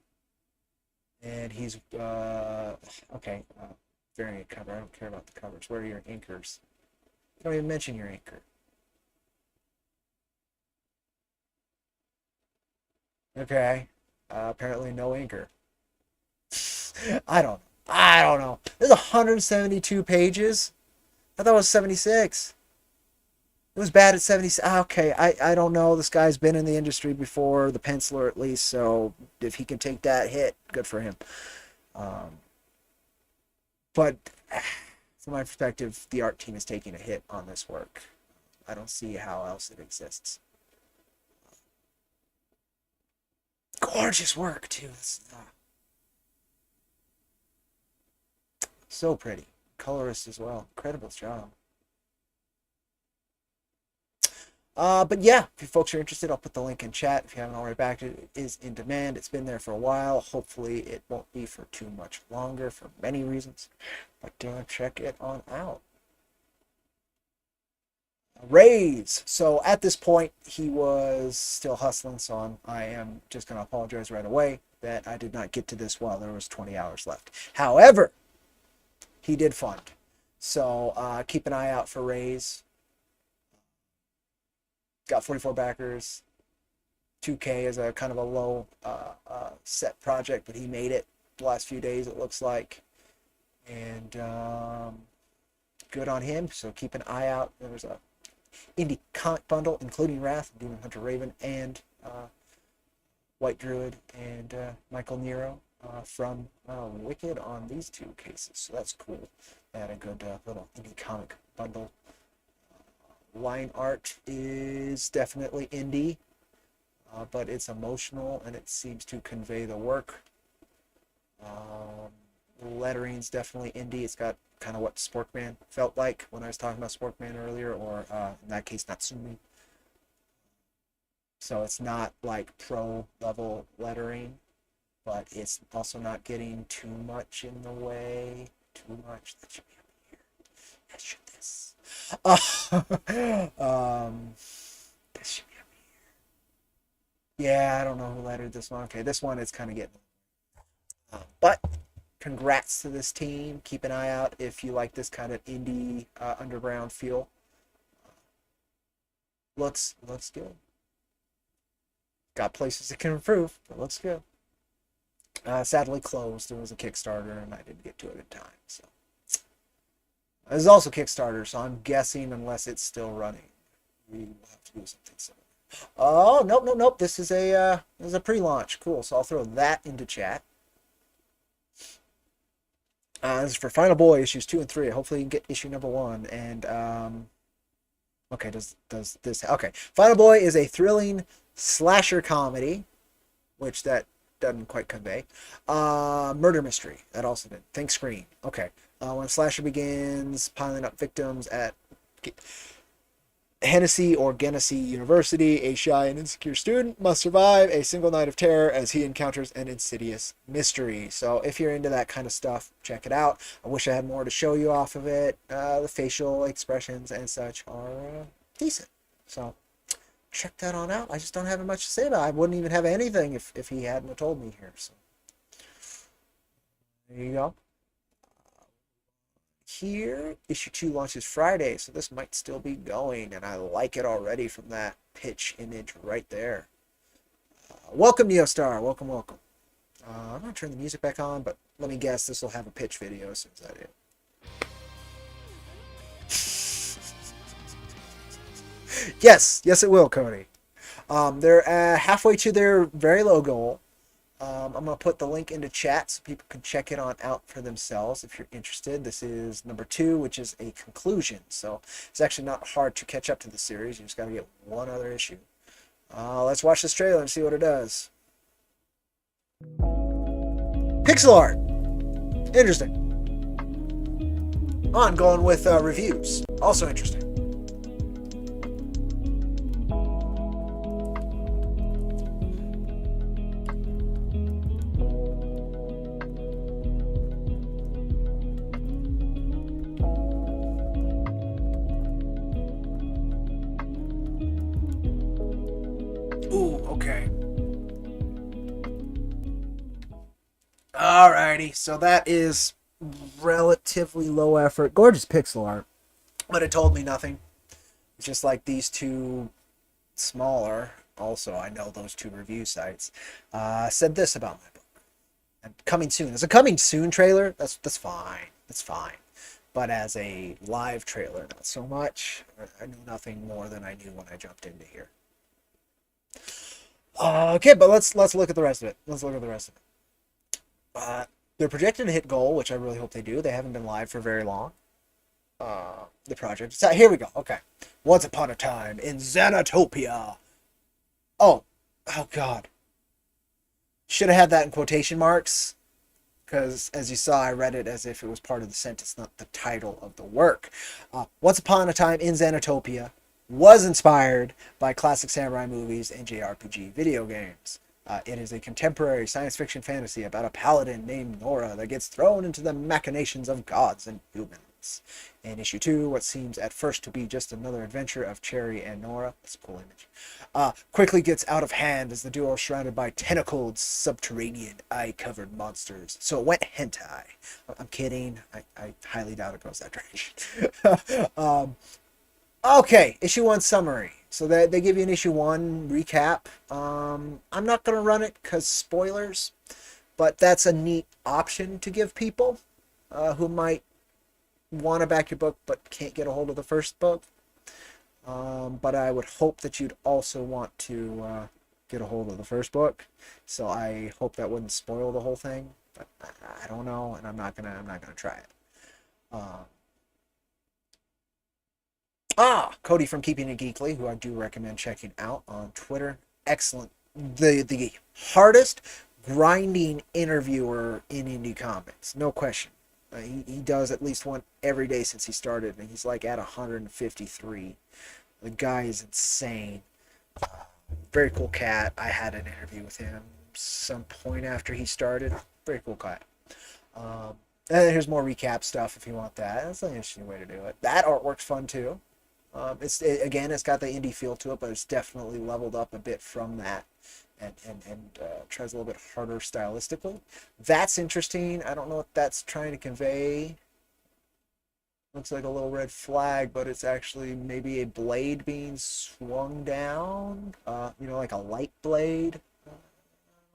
And he's okay. Variant cover. I don't care about the covers. Where are your inkers? You don't even mention your inker. Okay. Apparently no inker. I don't know. There's 172 pages. I thought it was 76. It was bad at 70. Okay, I don't know. This guy's been in the industry before, the penciler at least, so if he can take that hit, good for him. But from my perspective, the art team is taking a hit on this work. I don't see how else it exists. Gorgeous work, too. So pretty. Colorist as well. Incredible job. But yeah, if you folks are interested, I'll put the link in chat. If you haven't already backed it, it is in demand. It's been there for a while. Hopefully it won't be for too much longer for many reasons. But check it on out. Raise. So at this point, he was still hustling, so I am just going to apologize right away that I did not get to this while there was 20 hours left. However, he did fund. So keep an eye out for Raise. Got 44 backers. 2K is a kind of a low set project, but he made it the last few days, it looks like. And good on him. So keep an eye out. There was a indie comic bundle, including Wrath, Demon Hunter Raven, and White Druid, and Michael Nero from Wicked on these two cases. So that's cool. They had a good little indie comic bundle. Line art is definitely indie, but it's emotional and it seems to convey the work. Lettering's definitely indie. It's got kind of what Sporkman felt like when I was talking about Sporkman earlier, or in that case, Natsumi. So it's not like pro level lettering, but it's also not getting too much in the way. Too much. That should be up here. That should this. This should be up here. Yeah, I don't know who lettered this one. Okay, this one is kind of getting. But congrats to this team. Keep an eye out if you like this kind of indie underground feel. Looks good. Got places it can improve, but looks good. Sadly closed. There was a Kickstarter and I didn't get to it in time. So this is also Kickstarter, so I'm guessing unless it's still running, we will have to do something similar. Oh, nope. This is a pre-launch. Cool. So I'll throw that into chat. This is for Final Boy issues 2 and 3. Hopefully you can get issue number 1. And okay, does this? Okay, Final Boy is a thrilling slasher comedy, which that doesn't quite convey. Murder mystery. That also did. Think Scream. Okay. When a slasher begins piling up victims at Hennessy or Genesee University, a shy and insecure student must survive a single night of terror as he encounters an insidious mystery. So if you're into that kind of stuff, check it out. I wish I had more to show you off of it. The facial expressions and such are decent. So check that on out. I just don't have much to say about it. I wouldn't even have anything if he hadn't told me here. So there you go. here. Issue 2 launches Friday, so this might still be going, and I like it already from that pitch image right there. Welcome, Neostar. Welcome, welcome. I'm going to turn the music back on, but let me guess, this will have a pitch video as soon as I do. Yes, it will, Cody. They're halfway to their very low goal. I'm going to put the link into chat so people can check it on out for themselves if you're interested. This is number 2, which is a conclusion. So it's actually not hard to catch up to the series. You just got to get one other issue. Let's watch this trailer and see what it does. Pixel art. Interesting. On going with reviews. Also interesting. Ooh, okay. Alrighty, so that is relatively low effort. Gorgeous pixel art, but it told me nothing. It's just like these two smaller, also I know those two review sites, said this about my book. And coming soon. As a coming soon trailer, that's fine. That's fine. But as a live trailer, not so much. I knew nothing more than I knew when I jumped into here. Okay, but let's look at the rest of it. They're projected to hit goal, which I really hope they do. They haven't been live for very long. The project. So here we go. Okay. Once upon a time in Xanatopia. Oh God. Should have had that in quotation marks, because as you saw, I read it as if it was part of the sentence, not the title of the work. Once upon a time in Xanatopia was inspired by classic samurai movies and JRPG video games. It is a contemporary science fiction fantasy about a paladin named Nora that gets thrown into the machinations of gods and humans. In issue 2, what seems at first to be just another adventure of Cherry and Nora, that's a cool image, quickly gets out of hand as the duo are surrounded by tentacled, subterranean, eye-covered monsters. So it went hentai. I'm kidding. I highly doubt it goes that direction. Okay, issue 1 summary. So they give you an issue 1 recap. I'm not going to run it because spoilers, but that's a neat option to give people who might want to back your book but can't get a hold of the first book. But I would hope that you'd also want to get a hold of the first book. So I hope that wouldn't spoil the whole thing. But I don't know, and I'm not gonna try it. Cody from Keeping It Geekly, who I do recommend checking out on Twitter. Excellent. The hardest grinding interviewer in indie comics. No question. He does at least one every day since he started, and he's like at 153. The guy is insane. Very cool cat. I had an interview with him some point after he started. Very cool cat. And here's more recap stuff if you want that. That's an interesting way to do it. That artwork's fun too. It's got the indie feel to it, but it's definitely leveled up a bit from that, and tries a little bit harder stylistically. That's interesting. I don't know what that's trying to convey. Looks like a little red flag, but it's actually maybe a blade being swung down. Like a light blade. I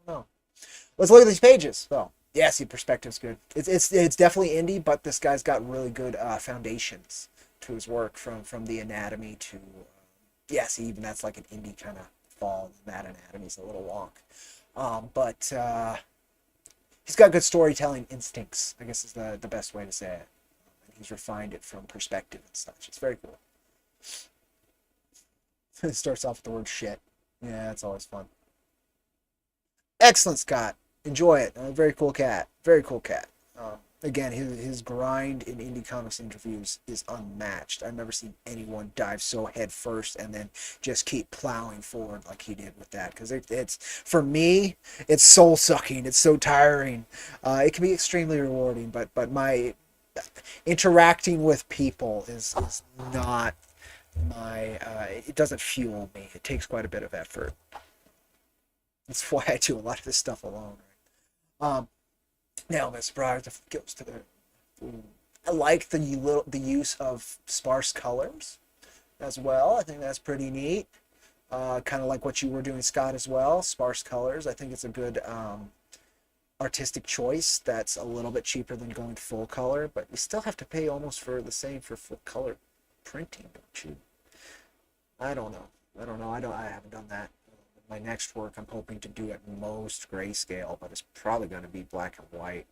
don't know. Let's look at these pages. Oh, yeah, see, perspective's good. It's definitely indie, but this guy's got really good foundations to his work, from the anatomy to see, even that's like an indie kind of fall. That anatomy's a little wonk, but he's got good storytelling instincts, I guess is the best way to say it. And he's refined it from perspective and such. It's very cool. It starts off with the word shit. Yeah, it's always fun. Excellent, Scott. Enjoy it. Very cool cat. Again, his grind in indie comics interviews is unmatched. I've never seen anyone dive so head first and then just keep plowing forward like he did with that. Because it's for me, it's soul sucking. It's so tiring. It can be extremely rewarding, but my interacting with people is not my. It doesn't fuel me. It takes quite a bit of effort. That's why I do a lot of this stuff alone. Right? Now, Miss Bride goes to the I like the use of sparse colors as well. I think that's pretty neat. Kind of like what you were doing, Scott, as well. Sparse colors. I think it's a good artistic choice that's a little bit cheaper than going full color, but you still have to pay almost for the same for full color printing, don't you? I don't know. I haven't done that. My next work, I'm hoping to do at most grayscale, but it's probably going to be black and white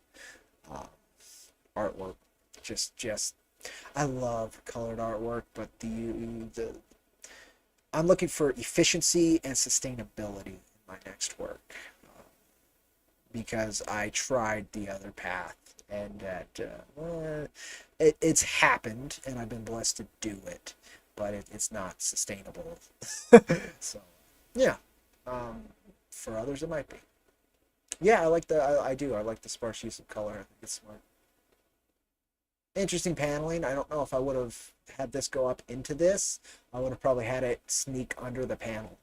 artwork. Just, I love colored artwork, but I'm looking for efficiency and sustainability in my next work. Because I tried the other path, and it's happened, and I've been blessed to do it, but it's not sustainable. So, yeah, for others it might be. Yeah, I like I do. I like the sparse use of color. I think it's smart. Interesting paneling. I don't know if I would have had this go up into this. I would have probably had it sneak under the panel.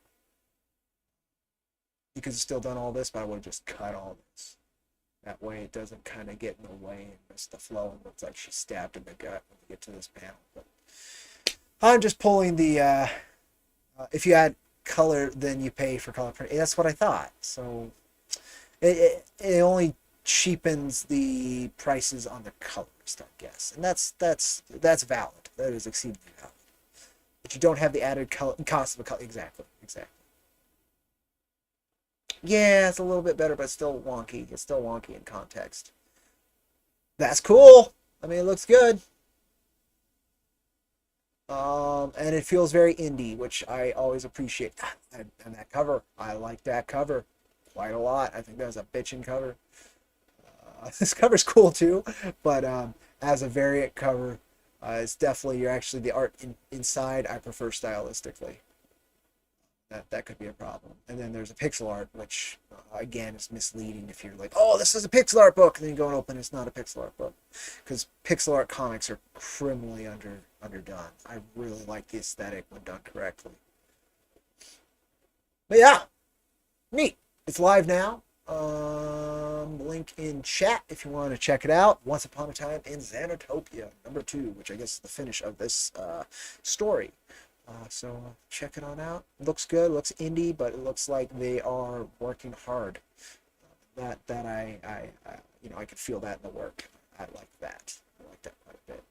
You could have still done all this, but I would have just cut all this. That way it doesn't kind of get in the way and miss the flow and looks like she's stabbed in the gut when we get to this panel. But I'm just pulling the, if you add color, then you pay for color print. That's what I thought. So it only cheapens the prices on the colors, I guess. And that's valid. That is exceedingly valid. But you don't have the added cost of a color. Exactly. Yeah, it's a little bit better, but it's still wonky. It's still wonky in context. That's cool. I mean, it looks good. And it feels very indie, which I always appreciate. And that cover, I like that cover quite a lot. I think that was a bitchin' cover. This cover's cool too, but as a variant cover, it's definitely the art inside I prefer stylistically. That could be a problem. And then there's a pixel art, which again is misleading if you're like, oh, this is a pixel art book, and then you go and open it's not a pixel art book, because pixel art comics are criminally underdone. I really like the aesthetic when done correctly. But yeah, neat. It's live now. Link in chat if you want to check it out. Once Upon a Time in Xanatopia, #2, which I guess is the finish of this story. So check it on out. Looks good. Looks indie, but it looks like they are working hard. That I I could feel that in the work. I like that. I like that quite a bit.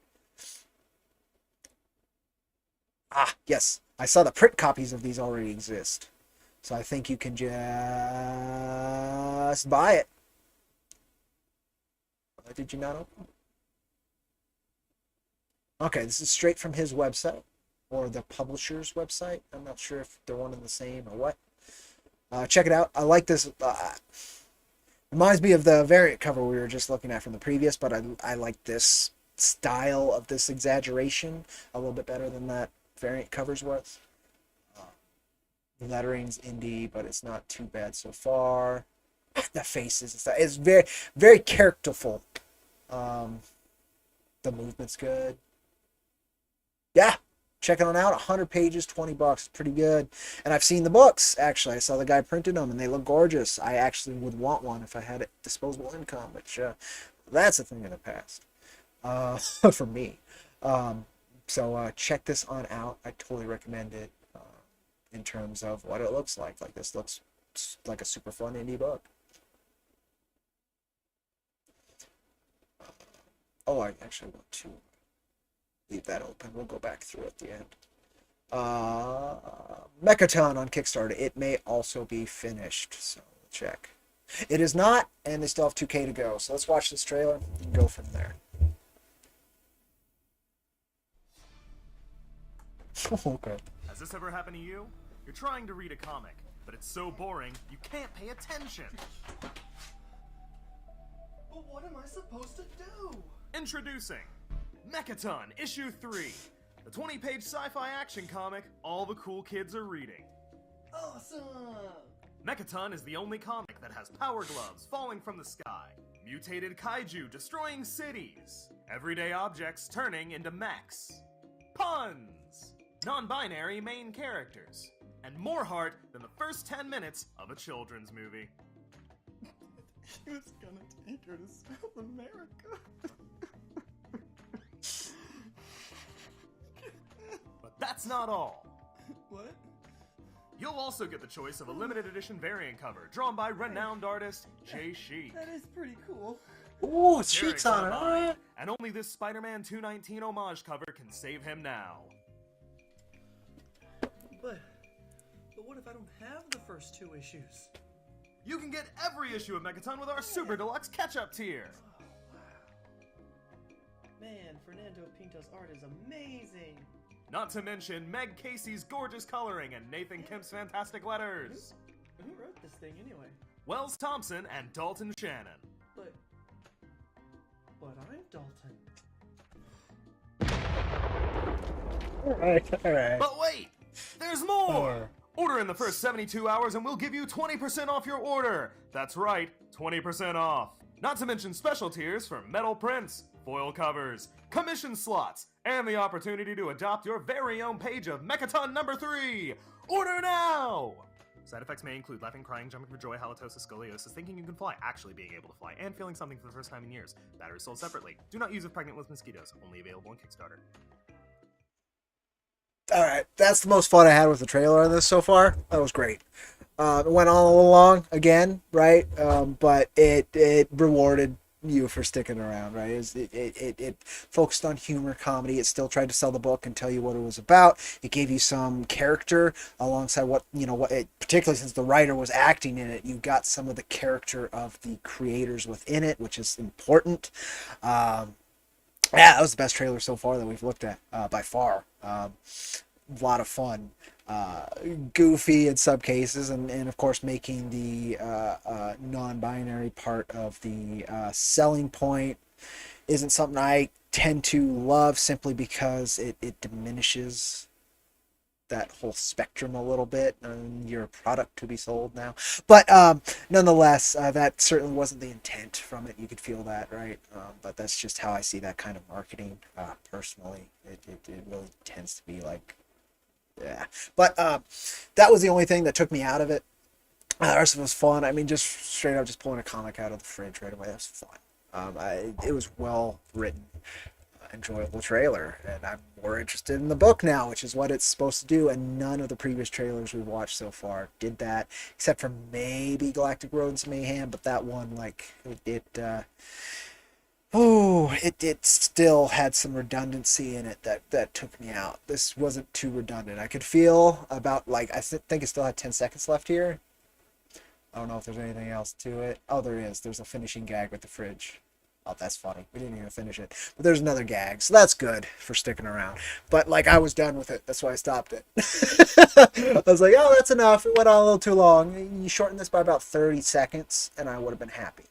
Yes, I saw the print copies of these already exist, so I think you can just buy it. Did you not open? Okay, this is straight from his website. Or the publisher's website. I'm not sure if they're one and the same or what. Check it out. I like this. Reminds me of the variant cover we were just looking at from the previous, but I like this style of this exaggeration a little bit better than that variant covers was. The lettering's indie, but it's not too bad so far. The faces, it's very, very characterful. The movement's good. Yeah. Check it on out. 100 pages, $20. Pretty good. And I've seen the books, actually. I saw the guy printed them, and they look gorgeous. I actually would want one if I had disposable income, which that's a thing of the past for me. So check this on out. I totally recommend it in terms of what it looks like. Like, this looks like a super fun indie book. I actually want to leave that open. We'll go back through at the end. Mechaton on Kickstarter. It may also be finished, so we'll check. It is not, and they still have 2K to go. So let's watch this trailer and go from there. Okay. Has this ever happened to you? You're trying to read a comic, but it's so boring you can't pay attention. But what am I supposed to do? Introducing Mechaton Issue 3, the 20-page sci-fi action comic all the cool kids are reading. Awesome! Mechaton is the only comic that has power gloves falling from the sky, mutated kaiju destroying cities, everyday objects turning into mechs, puns, non-binary main characters, and more heart than the first 10 minutes of a children's movie. He was gonna take her to South America. That's not all. What? You'll also get the choice of a limited edition variant cover drawn by renowned artist Jay Sheik. That is pretty cool. Ooh, it's Derek's sheets on in it. a All right. bind, and only this Spider-Man 219 homage cover can save him now. But what if I don't have the first 2 issues? You can get every issue of Megaton with our Super Deluxe Catch-Up tier. Oh, wow. Man, Fernando Pinto's art is amazing. Not to mention Meg Casey's gorgeous coloring and Nathan Kemp's fantastic letters. Who wrote this thing anyway? Wells Thompson and Dalton Shannon. But I'm Dalton. All right. But wait, there's more! Order in the first 72 hours and we'll give you 20% off your order. That's right, 20% off. Not to mention special tiers for metal prints, foil covers, commission slots, and the opportunity to adopt your very own page of Mechaton number 3. Order now! Side effects may include laughing, crying, jumping for joy, halitosis, scoliosis, thinking you can fly, actually being able to fly, and feeling something for the first time in years. Batteries sold separately. Do not use if pregnant with mosquitoes. Only available on Kickstarter. All right, that's the most fun I had with the trailer on this so far. That was great. It went on a little long again, right? But it rewarded you for sticking around, right? It focused on humor, comedy. It still tried to sell the book and tell you what it was about. It gave you some character alongside particularly since the writer was acting in it, you got some of the character of the creators within it, which is important. Yeah, that was the best trailer so far that we've looked at, by far. A lot of fun. Goofy in some cases, and of course making the non-binary part of the selling point isn't something I tend to love, simply because it diminishes that whole spectrum a little bit, and you're a product to be sold now. But nonetheless, that certainly wasn't the intent from it. You could feel that, right? But that's just how I see that kind of marketing personally. It really tends to be like, yeah. But that was the only thing that took me out of it. The rest of it was fun. I mean, just straight up just pulling a comic out of the fridge right away. That was fun. It was well written. Enjoyable trailer, and I'm more interested in the book now, which is what it's supposed to do, and none of the previous trailers we've watched so far did that, except for maybe Galactic Rodents Mayhem, but that one, like, it still had some redundancy in it that took me out. This wasn't too redundant. I could feel about, like, think it still had 10 seconds left here. I don't know if there's anything else to it. Oh, there is. There's a finishing gag with the fridge. Oh, that's funny. We didn't even finish it. But there's another gag, so that's good for sticking around. But, like, I was done with it. That's why I stopped it. I was like, oh, that's enough. It went on a little too long. You shorten this by about 30 seconds, and I would have been happy.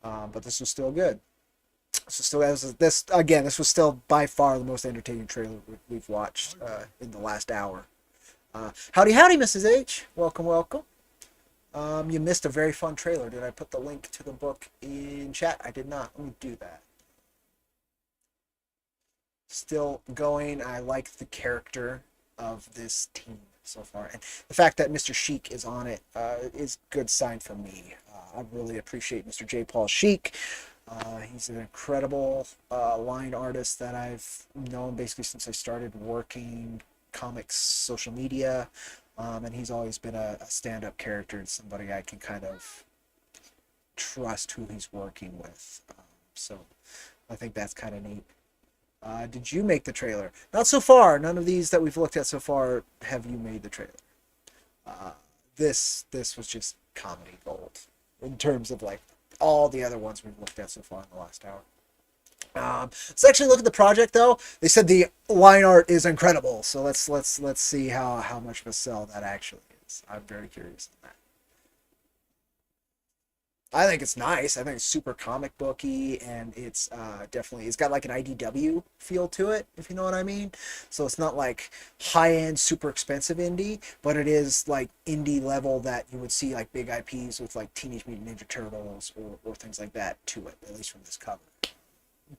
But this was still good. This was still by far the most entertaining trailer we've watched in the last hour. Howdy, Mrs. H. Welcome, welcome. You missed a very fun trailer. Did I put the link to the book in chat? I did not. Let me do that. Still going. I like the character of this team so far. And the fact that Mr. Sheik is on it is a good sign for me. I really appreciate Mr. J. Paul Sheik. He's an incredible line artist that I've known basically since I started working comics social media. And he's always been a stand-up character and somebody I can kind of trust who he's working with. So I think that's kind of neat. Did you make the trailer? Not so far. None of these that we've looked at so far have you made the trailer. This was just comedy gold in terms of like all the other ones we've looked at so far in the last hour. Let's actually look at the project though. They said the line art is incredible, so let's see how much of a sell that actually is. I'm very curious on that. I think it's nice. I think it's super comic booky, and it's definitely, it's got like an IDW feel to it, if you know what I mean. So it's not like high-end, super expensive indie, but it is like indie level that you would see like big IPs with like Teenage Mutant Ninja Turtles or things like that to it, at least from this cover.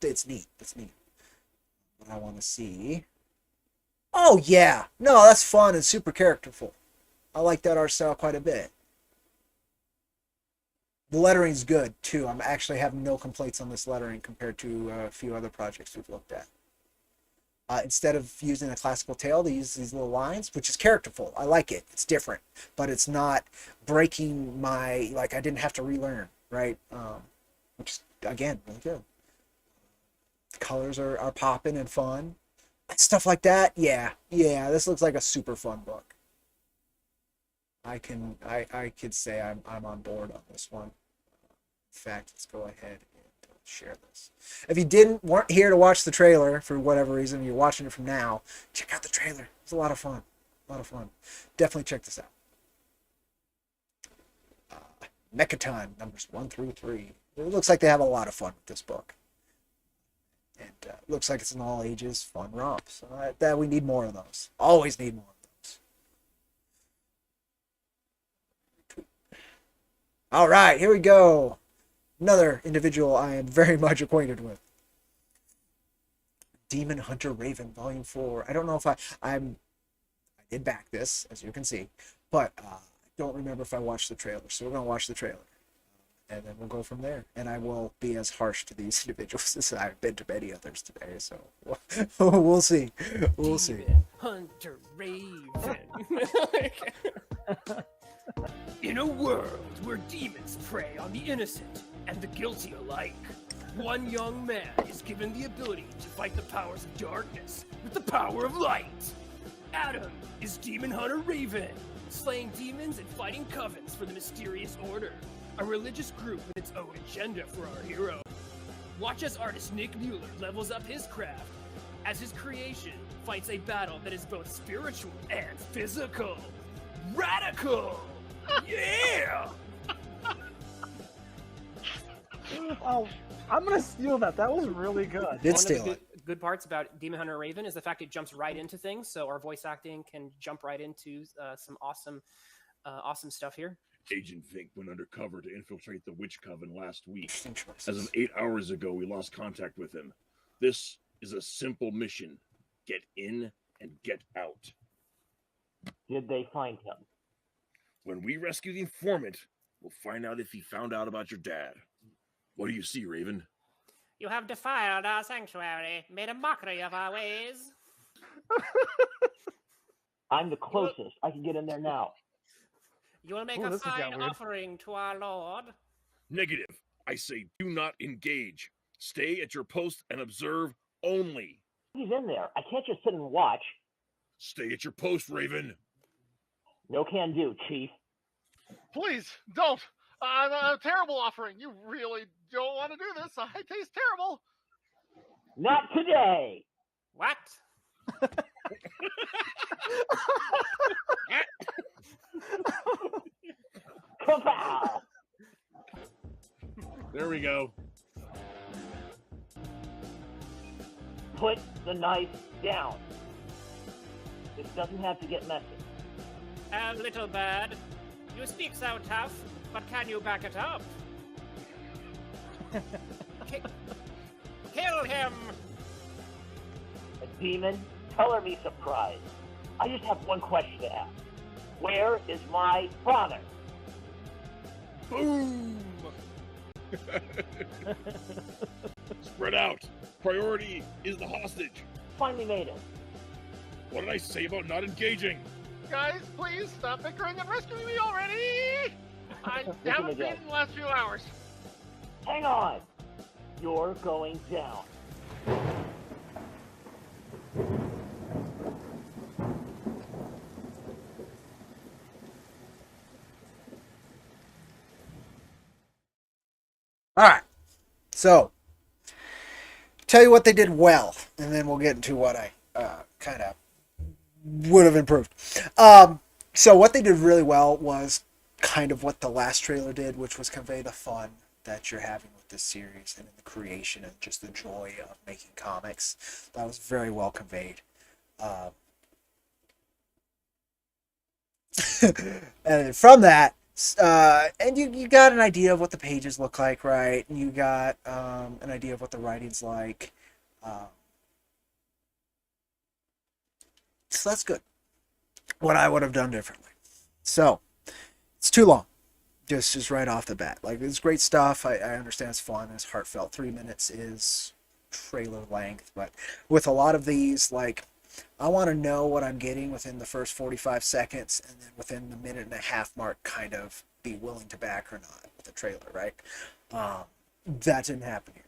It's neat. It's neat. What I want to see. Oh yeah, no, that's fun and super characterful. I like that art style quite a bit. The lettering's good too. I'm actually having no complaints on this lettering compared to a few other projects we've looked at. Instead of using a classical tale, they use these little lines, which is characterful. I like it. It's different, but it's not breaking my, like, I didn't have to relearn, right? Which is, again, really good. The colors are popping and fun. Stuff like that, yeah, this looks like a super fun book. I could say I'm on board on this one. In fact, let's go ahead and share this. If you weren't here to watch the trailer for whatever reason, you're watching it from now, check out the trailer. It's a lot of fun. Definitely check this out. Mechaton numbers 1 through 3. It looks like they have a lot of fun with this book. And looks like it's an all ages fun romp. So that we need more of those. Always need more of those. All right, here we go. Another individual I am very much acquainted with. Demon Hunter Raven, Volume 4. I don't know if I did back this, as you can see, but I don't remember if I watched the trailer. So we're going to watch the trailer. And then we'll go from there. And I will be as harsh to these individuals as I've been to many others today. So we'll see. We'll see. Demon Hunter Raven. In a world where demons prey on the innocent and the guilty alike, one young man is given the ability to fight the powers of darkness with the power of light. Adam is Demon Hunter Raven, slaying demons and fighting covens for the mysterious order, a religious group with its own agenda for our hero. Watch as artist Nick Mueller levels up his craft as his creation fights a battle that is both spiritual and physical. Radical! Yeah! Oh, I'm gonna steal that. That was really good. Did One steal of the it. good parts about Demon Hunter Raven is the fact it jumps right into things, so our voice acting can jump right into some awesome stuff here. Agent Vink went undercover to infiltrate the Witch Coven last week. Interesting choices. As of 8 hours ago, we lost contact with him. This is a simple mission. Get in and get out. Did they find him? When we rescue the informant, we'll find out if he found out about your dad. What do you see, Raven? You have defiled our sanctuary, made a mockery of our ways. I'm the closest. I can get in there now. You will make Ooh, a this has got fine weird. offering to our lord. Negative. I say do not engage. Stay at your post and observe only. He's in there. I can't just sit and watch. Stay at your post, Raven. No can do, Chief. Please, don't. I'm a terrible offering. You really don't want to do this. I taste terrible. Not today. What? Kapow! There we go. Put the knife down. This doesn't have to get messy. Little bird, you speak so tough, but can you back it up? Kill him! A demon? Color me surprised. I just have one question to ask. Where is my father? Boom! Spread out. Priority is the hostage. Finally made it. What did I say about not engaging? Guys, please stop bickering and rescue me already. I haven't been in the last few hours. Hang on. You're going down. All right. So, tell you what they did well, and then we'll get into what I kind of would have improved. So what they did really well was kind of what the last trailer did, which was convey the fun that you're having with this series and in the creation and just the joy of making comics. That was very well conveyed. And from that, and you got an idea of what the pages look like, right? And you got an idea of what the writing's like. So that's good. What I would have done differently. So, it's too long. Just right off the bat. Like, it's great stuff. I understand it's fun. It's heartfelt. 3 minutes is trailer length, but with a lot of these, like, I want to know what I'm getting within the first 45 seconds, and then within the minute and a half mark, kind of be willing to back or not with the trailer, right? That didn't happen here.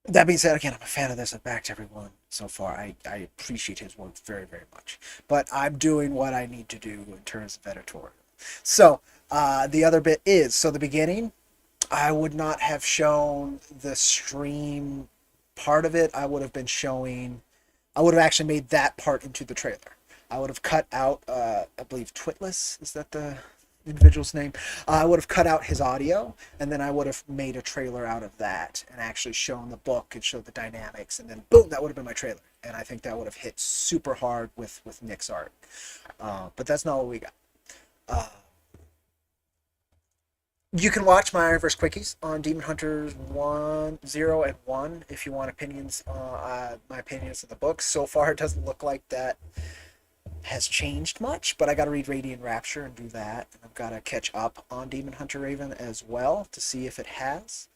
That being said, again, I'm a fan of this. I've backed everyone so far. I appreciate his work very, very much. But I'm doing what I need to do in terms of editorial. So, the other bit is, so the beginning, I would not have shown the stream part of it. I would have actually made that part into the trailer. I would have cut out, I believe Twitless, is that the individual's name? I would have cut out his audio, and then I would have made a trailer out of that and actually shown the book and showed the dynamics, and then boom, that would have been my trailer. And I think that would have hit super hard with Nick's art. But that's not what we got. You can watch my IronVerse Quickies on Demon Hunters 1, 0, and 1 if you want opinions, my opinions of the books. So far, it doesn't look like that has changed much, but I got to read Radiant Rapture and do that. And I've got to catch up on Demon Hunter Raven as well to see if it has.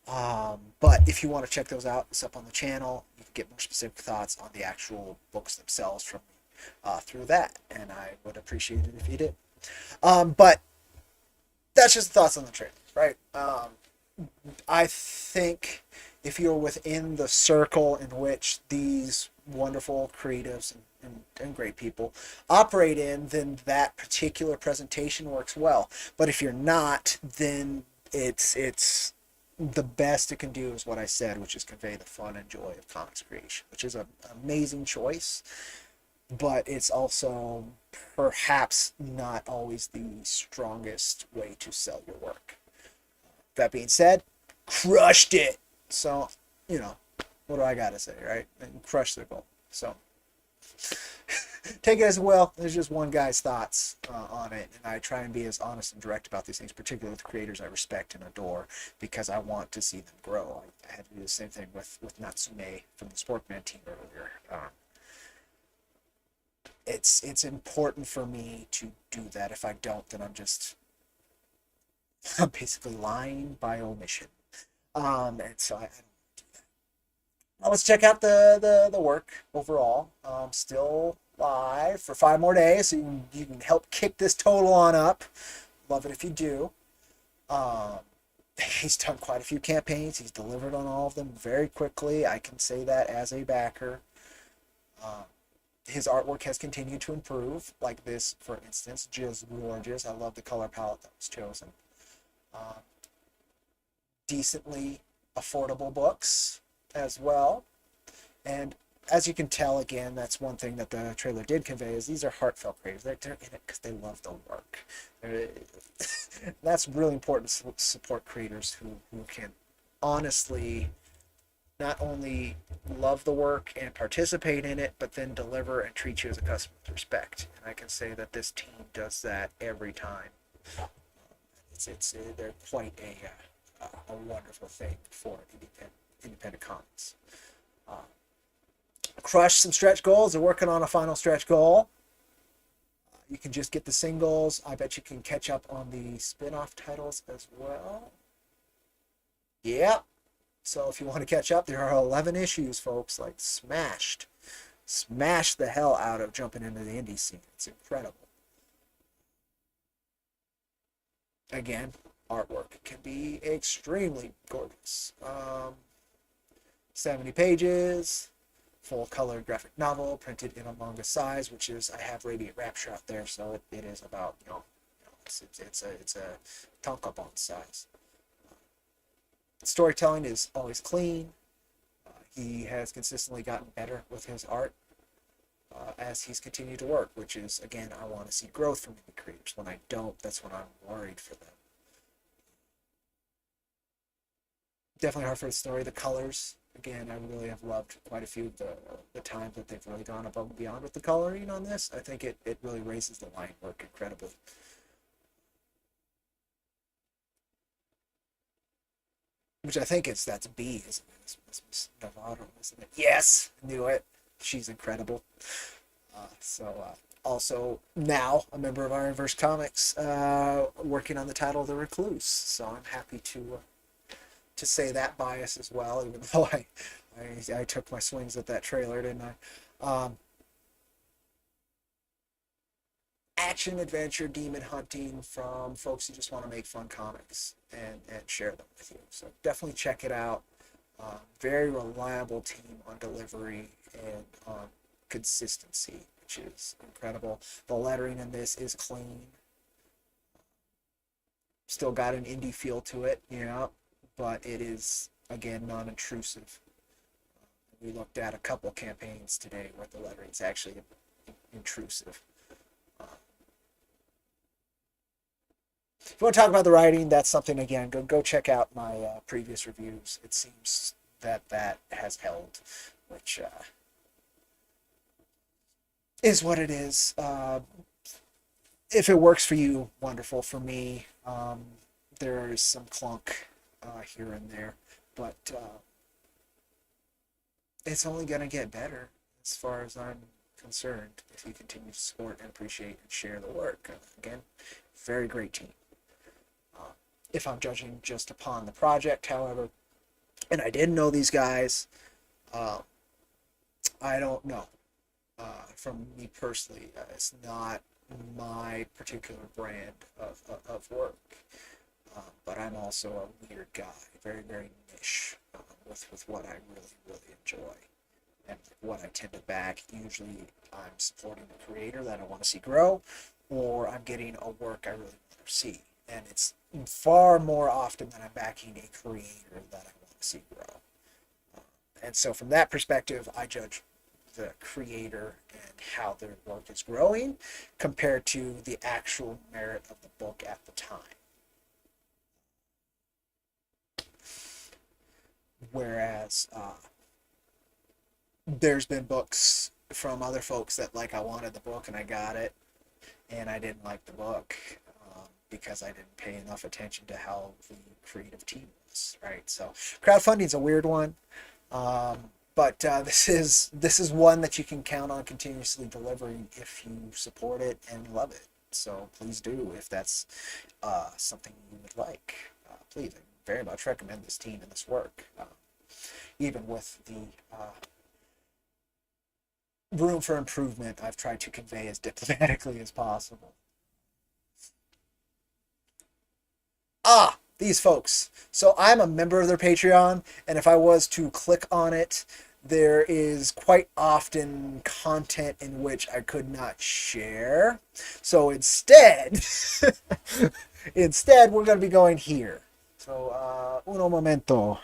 But if you want to check those out, it's up on the channel. You can get more specific thoughts on the actual books themselves from me through that, and I would appreciate it if you did. But that's just thoughts on the trailer, right? I think if you're within the circle in which these wonderful creatives and great people operate in, then that particular presentation works well. But if you're not, then it's the best it can do is what I said, which is convey the fun and joy of comics creation, which is an amazing choice. But it's also perhaps not always the strongest way to sell your work. That being said, crushed it. So, what do I gotta say, right? And crushed the goal. So, take it as well. There's just one guy's thoughts on it, and I try and be as honest and direct about these things, particularly with creators I respect and adore, because I want to see them grow. I had to do the same thing with Natsume from the Sporkman team earlier. It's important for me to do that. If I don't, then I'm basically lying by omission. And so I don't do that. Now let's check out the work overall. Still live for 5 more days, so you can help kick this total on up. Love it if you do. He's done quite a few campaigns. He's delivered on all of them very quickly. I can say that as a backer. His artwork has continued to improve, like this, for instance, just gorgeous. I love the color palette that was chosen. Decently affordable books as well. And as you can tell, again, that's one thing that the trailer did convey, is these are heartfelt creators. They're in it because they love the work. That's really important to support creators who can honestly not only love the work and participate in it, but then deliver and treat you as a customer with respect. And I can say that this team does that every time. They're quite a wonderful thing for independent comics. Crush some stretch goals. They're working on a final stretch goal. You can just get the singles. I bet you can catch up on the spin-off titles as well. Yeah. So if you want to catch up, there are 11 issues, folks. Like, smashed the hell out of jumping into the indie scene. It's incredible. Again, artwork can be extremely gorgeous. 70 pages, full color graphic novel, printed in a manga size, which is, I have Radiant Rapture out there, so it is about, it's a tankobon size. Storytelling is always clean. He has consistently gotten better with his art as he's continued to work, which is, again, I want to see growth from indie creators. When I don't, that's when I'm worried for them. Definitely hard for the story. The colors, again, I really have loved quite a few of the times that they've really gone above and beyond with the coloring on this. I think it really raises the line work incredibly. Which I think that's B, isn't it? It's Miss Novato, isn't it? Yes! Knew it. She's incredible. Also now a member of IronVerse Comics, working on the title of The Recluse. So I'm happy to to say that bias as well, even though I took my swings at that trailer, didn't I? Action, adventure, demon hunting from folks who just want to make fun comics and share them with you. So definitely check it out. Very reliable team on delivery and on consistency, which is incredible. The lettering in this is clean. Still got an indie feel to it, but it is, again, non-intrusive. We looked at a couple campaigns today where the lettering is actually intrusive. If you want to talk about the writing, that's something, again, go check out my previous reviews. It seems that has held, which is what it is. If it works for you, wonderful. For me, there is some clunk here and there, but it's only going to get better as far as I'm concerned if you continue to support and appreciate and share the work. Again, very great team. If I'm judging just upon the project, however, and I didn't know these guys, I don't know. From me personally, it's not my particular brand of work, but I'm also a weird guy, very, very niche with what I really, really enjoy. And what I tend to back, usually I'm supporting a creator that I want to see grow, or I'm getting a work I really want to see. And it's far more often than I'm backing a creator that I want to see grow. And so from that perspective, I judge the creator and how their work is growing compared to the actual merit of the book at the time. Whereas there's been books from other folks that, like, I wanted the book and I got it, and I didn't like the book because I didn't pay enough attention to how the creative team was, right? So crowdfunding is a weird one, but this is one that you can count on continuously delivering if you support it and love it. So please do, if that's something you would like. Please, I very much recommend this team and this work, even with the room for improvement I've tried to convey as diplomatically as possible. These folks. So I'm a member of their Patreon, and if I was to click on it, there is quite often content in which I could not share. So instead, we're going to be going here. So, uno momento.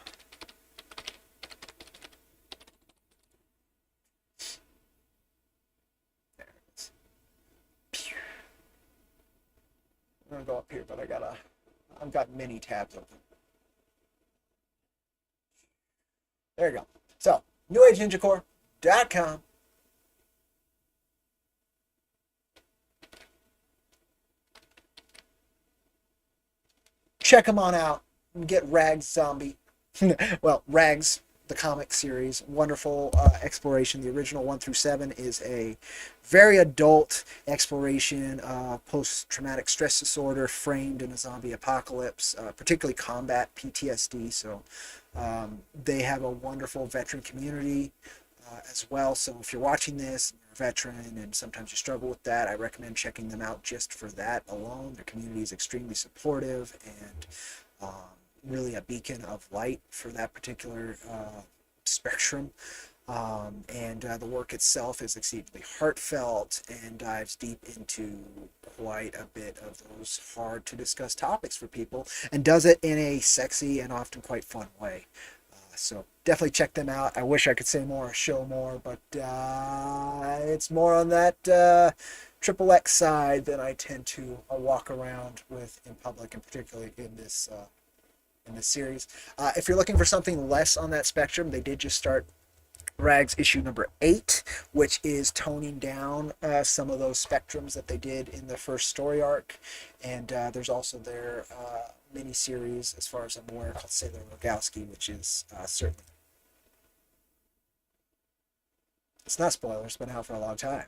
There it is. I'm going to go up here, but I've got many tabs open. There you go. So, NewAgeNinjaCorp.com. Check them on out. Get Rags Zombie. Well, Rags, the comic series. Wonderful exploration. The original 1 through 7 is a very adult exploration of post-traumatic stress disorder framed in a zombie apocalypse, particularly combat PTSD. So they have a wonderful veteran community as well. So if you're watching this, you're a veteran, and sometimes you struggle with that, I recommend checking them out just for that alone. Their community is extremely supportive and really a beacon of light for that particular spectrum. And the work itself is exceedingly heartfelt and dives deep into quite a bit of those hard to discuss topics for people, and does it in a sexy and often quite fun way. So definitely check them out. I wish I could say more or show more, but it's more on that XXX side than I tend to walk around with in public, and particularly in this series. If you're looking for something less on that spectrum, they did just start Rags issue number 8, which is toning down some of those spectrums that they did in the first story arc. And there's also their mini-series, as far as I'm aware, called Sailor Rogowski, which is certainly... It's not spoiler, it's been out for a long time.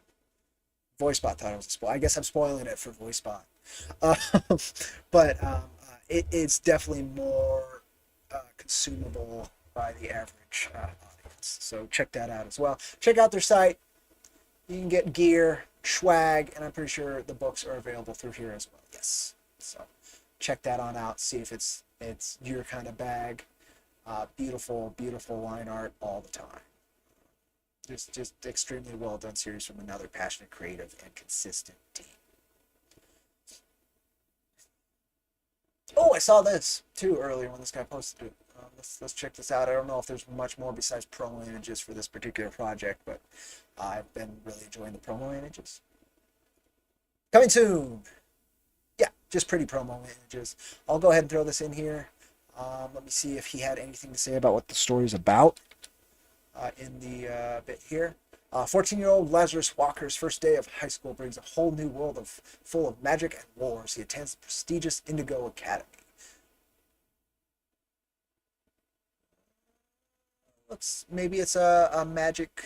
VoiceBot thought it was a spoiler. I guess I'm spoiling it for VoiceBot. But it's definitely more consumable by the average audience. So check that out as well. Check out their site. You can get gear, swag, and I'm pretty sure the books are available through here as well. Yes. So check that on out. See if it's your kind of bag. Beautiful, beautiful line art all the time. Just extremely well done series from another passionate, creative, and consistent team. Oh, I saw this too earlier when this guy posted it. Let's check this out. I don't know if there's much more besides promo images for this particular project, but I've been really enjoying the promo images. Coming soon. Yeah, just pretty promo images. I'll go ahead and throw this in here. Let me see if he had anything to say about what the story's about in the bit here. 14-year-old Lazarus Walker's first day of high school brings a whole new world full of magic and wars. He attends the prestigious Indigo Academy. Maybe it's a magic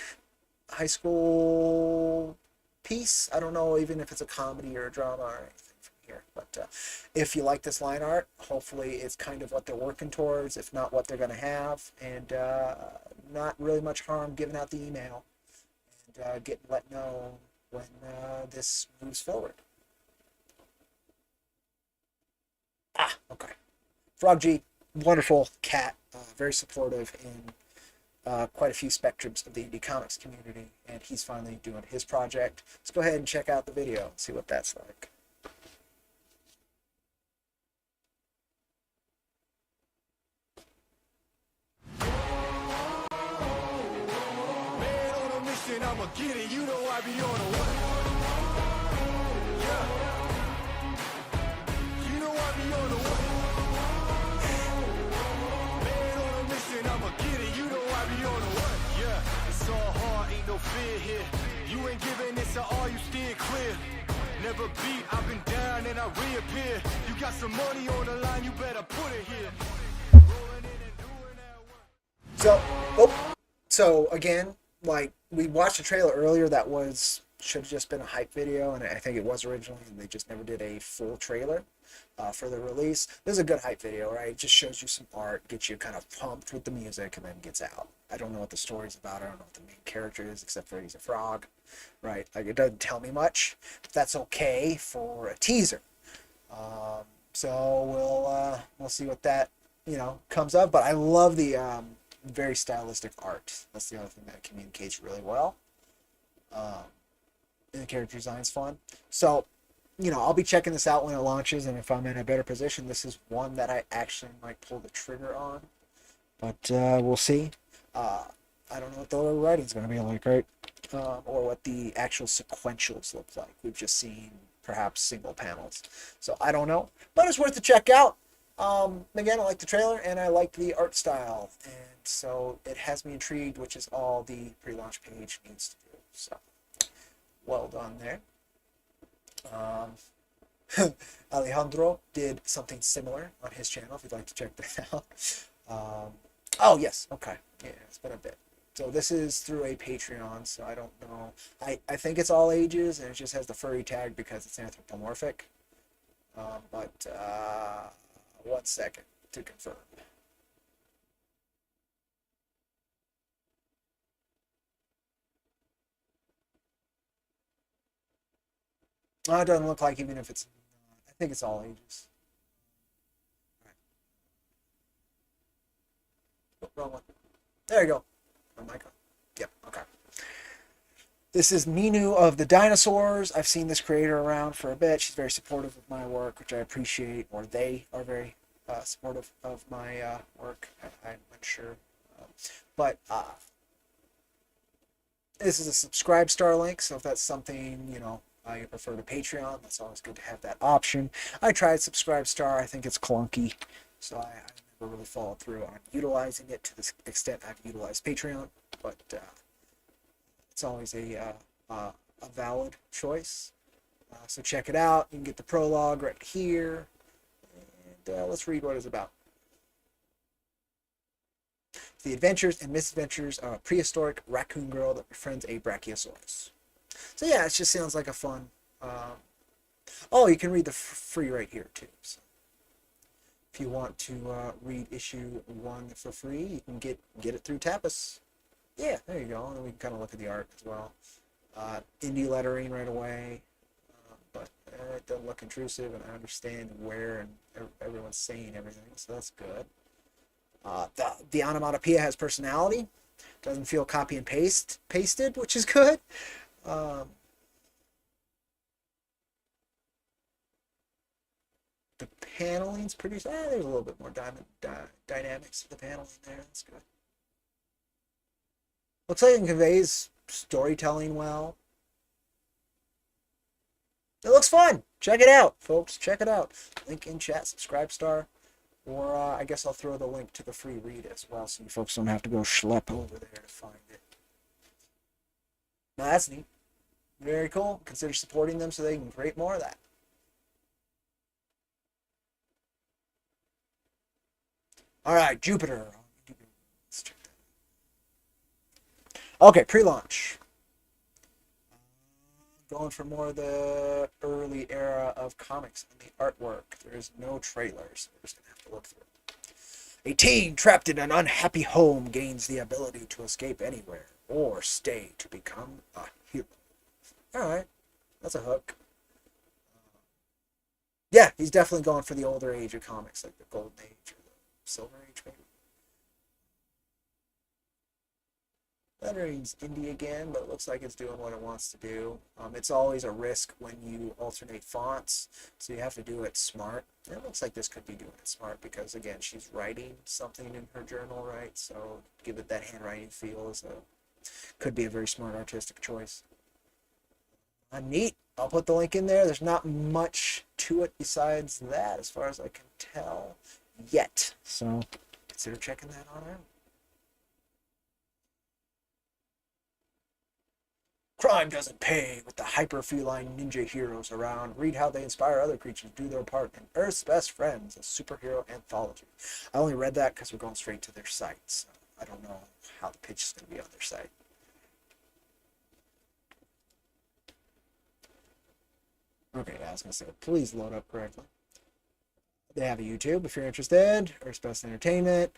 high school piece. I don't know even if it's a comedy or a drama or anything from here. But if you like this line art, hopefully it's kind of what they're working towards, if not what they're going to have. And not really much harm giving out the email and let know when this moves forward. Okay. Frog G, wonderful cat, very supportive in quite a few spectrums of the indie comics community, and he's finally doing his project. Let's go ahead and check out the video and see what that's like. I'ma get it, you know I be on a what? Yeah. You know I be on a what? Man on a mission, I'ma get it, you know I be on a what? Yeah, it's all hard, ain't no fear here. You ain't giving it, so all you steer clear. Never beat, I've been down and I reappear. You got some money on the line, you better put it here. Rolling in and doing that work. So again, like, we watched a trailer earlier that should have just been a hype video, and I think it was originally, and they just never did a full trailer for the release. This is a good hype video, right? It just shows you some art, gets you kind of pumped with the music, and then gets out. I don't know what the story's about. I don't know what the main character is, except for he's a frog, right? Like, it doesn't tell me much. But that's okay for a teaser. So we'll see what that comes up. But I love the very stylistic art. That's the other thing that communicates really well. And the character design's fun. So, I'll be checking this out when it launches, and if I'm in a better position, this is one that I actually might pull the trigger on. But we'll see. I don't know what the writing's going to be like, right? Or what the actual sequentials look like. We've just seen perhaps single panels. So I don't know. But it's worth a check out. Again, I like the trailer, and I like the art style. And so it has me intrigued, which is all the pre-launch page needs to do. So, well done there. Alejandro did something similar on his channel, if you'd like to check that out. Oh, yes. Okay. Yeah, it's been a bit. So this is through a Patreon, so I don't know. I think it's all ages, and it just has the furry tag because it's anthropomorphic. But 1 second to confirm. It doesn't look like, even if it's, I think it's all ages. Oh, wrong one. There you go. Oh my God. Yep. Okay. This is Minu of the Dinosaurs. I've seen this creator around for a bit. She's very supportive of my work, which I appreciate, or they are very supportive of my work. I'm unsure. But this is a subscribe star link, so if that's something, you prefer to Patreon, that's always good to have that option. I tried subscribe star. I think it's clunky, so I never really followed through on utilizing it to the extent I've utilized Patreon, but it's always a valid choice. So check it out. You can get the prologue right here, and let's read what it's about. The adventures and misadventures of a prehistoric raccoon girl that befriends a brachiosaurus. So yeah, it just sounds like a fun. Oh, you can read the free right here too. So If you want to read issue 1 for free, you can get it through Tapas. Yeah, there you go. And we can kind of look at the art as well. Indie lettering right away, but it doesn't look intrusive, and I understand where and everyone's saying everything, so that's good. The onomatopoeia has personality. Doesn't feel copy and pasted, which is good. The paneling's pretty. There's a little bit more dynamics to the paneling there. That's good. Looks like it conveys storytelling well. It looks fun. Check it out, folks. Check it out. Link in chat. Subscribe star. Or I guess I'll throw the link to the free read as well, so you folks don't have to go schlep over there to find it. Now that's neat. Very cool. Consider supporting them so they can create more of that. All right, Jupiter. Okay, pre-launch. Going for more of the early era of comics and the artwork. There's no trailers. We're just going to have to look through it. A teen trapped in an unhappy home gains the ability to escape anywhere or stay to become a hero. Alright, that's a hook. Yeah, he's definitely going for the older age of comics, like the Golden Age or the Silver Age, maybe. Lettering's indie again, but it looks like it's doing what it wants to do. It's always a risk when you alternate fonts, so you have to do it smart. And it looks like this could be doing it smart because, again, she's writing something in her journal, right? So give it that handwriting feel could be a very smart artistic choice. Neat. I'll put the link in there. There's not much to it besides that, as far as I can tell, yet. So consider checking that on out. Crime doesn't pay with the hyper-feline ninja heroes around. Read how they inspire other creatures to do their part in Earth's Best Friends, a superhero anthology. I only read that because we're going straight to their site, so I don't know how the pitch is going to be on their site. Okay, I was going to say, please load up correctly. They have a YouTube if you're interested. Earth's Best Entertainment.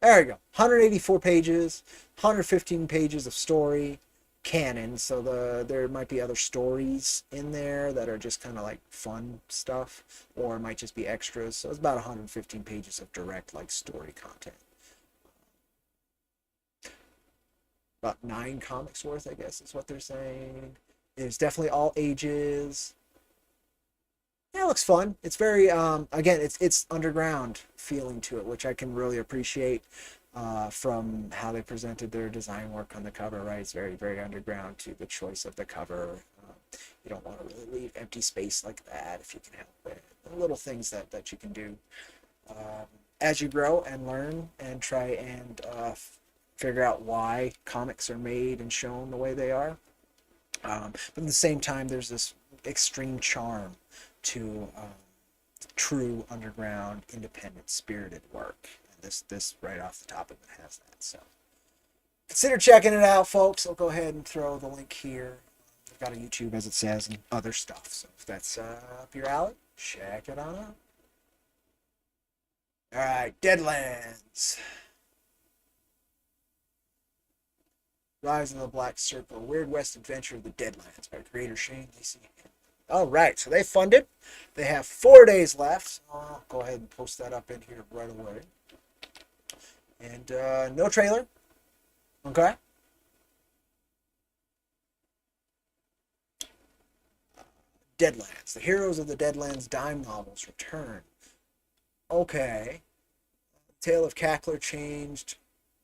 There we go. 184 pages, 115 pages of story, canon. So there might be other stories in there that are just kind of like fun stuff, or it might just be extras. So it's about 115 pages of direct like story content. About 9 comics worth, I guess, is what they're saying. It's definitely all ages. Yeah, it looks fun. It's very, again, it's underground feeling to it, which I can really appreciate from how they presented their design work on the cover, right? It's very, very underground to the choice of the cover. You don't want to really leave empty space like that if you can help it. The little things that you can do as you grow and learn and try and figure out why comics are made and shown the way they are. But at the same time, there's this extreme charm to true underground, independent, spirited work. And this right off the top of it has that. So consider checking it out, folks. I'll go ahead and throw the link here. I've got a YouTube, as it says, and other stuff. So if that's up your alley, check it on out. All right, Deadlands. Rise of the Black Circle, Weird West Adventure of the Deadlands by creator Shane Lacey. All right, so they funded. They have 4 days left. So I'll go ahead and post that up in here right away. And no trailer. Okay. Deadlands. The heroes of the Deadlands dime novels return. Okay. The Tale of Cackler changed.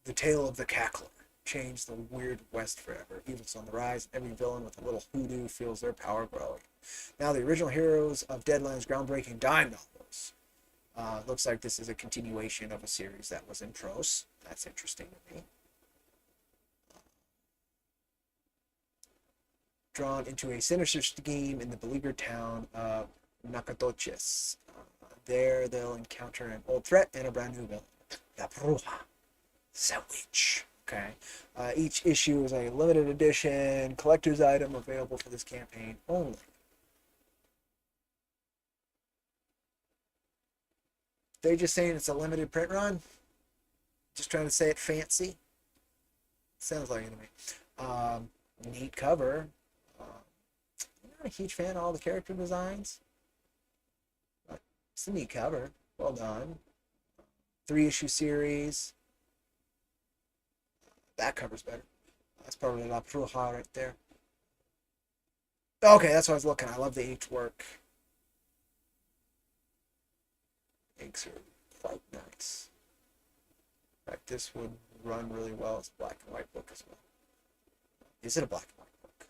The Tale of the Cackler changed the Weird West forever. Evil's on the rise. Every villain with a little hoodoo feels their power growing. Now the original heroes of Deadlands groundbreaking dime novels. Looks like this is a continuation of a series that was in prose. That's interesting to me. Drawn into a sinister scheme in the beleaguered town of Nacatoches. There they'll encounter an old threat and a brand new villain. La Bruja. The Witch. Okay. Each issue is a limited edition collector's item available for this campaign only. They just saying it's a limited print run. Just trying to say it fancy. Sounds like it to me. Neat cover. I'm not a huge fan of all the character designs, but it's a neat cover. Well done. 3-issue series. That cover's better. That's probably La Bruja right there. Okay, that's what I was looking. I love the inked work. Inks are quite nice. In fact, this would run really well as a black and white book as well. Is it a black and white book?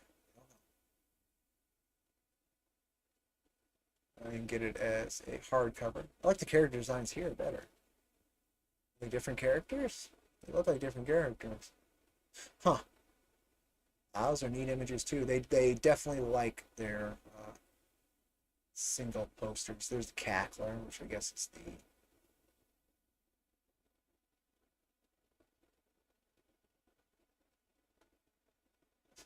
I don't know. I can get it as a hardcover. I like the character designs here better. Are they different characters? They look like different characters. Huh. Those are neat images too. They definitely like their single posters. There's the Cackler, which I guess is the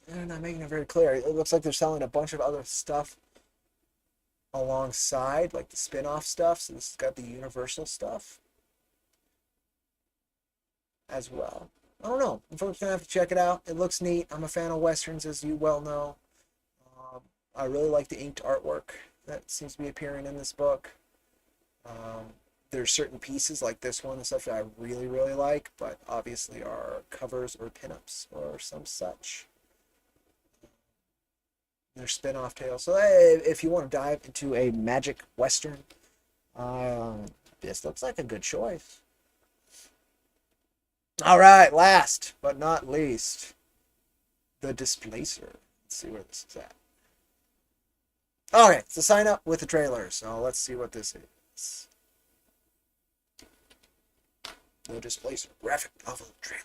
they're not making it very clear. It looks like they're selling a bunch of other stuff alongside, like the spin-off stuff. So this has got the Universal stuff as well. I don't know. I'm folks gonna have to check it out. It looks neat. I'm a fan of westerns, as you well know. I really like the inked artwork that seems to be appearing in this book. There's certain pieces like this one and stuff that I really, really like, but obviously are covers or pinups or some such. Their spin-off tales. So hey, if you want to dive into a magic western, this looks like a good choice. All right, last but not least, The Displacer. Let's see where this is at. Okay, it's a sign up with the trailer, so let's see what this is. The Displacer graphic novel trailer.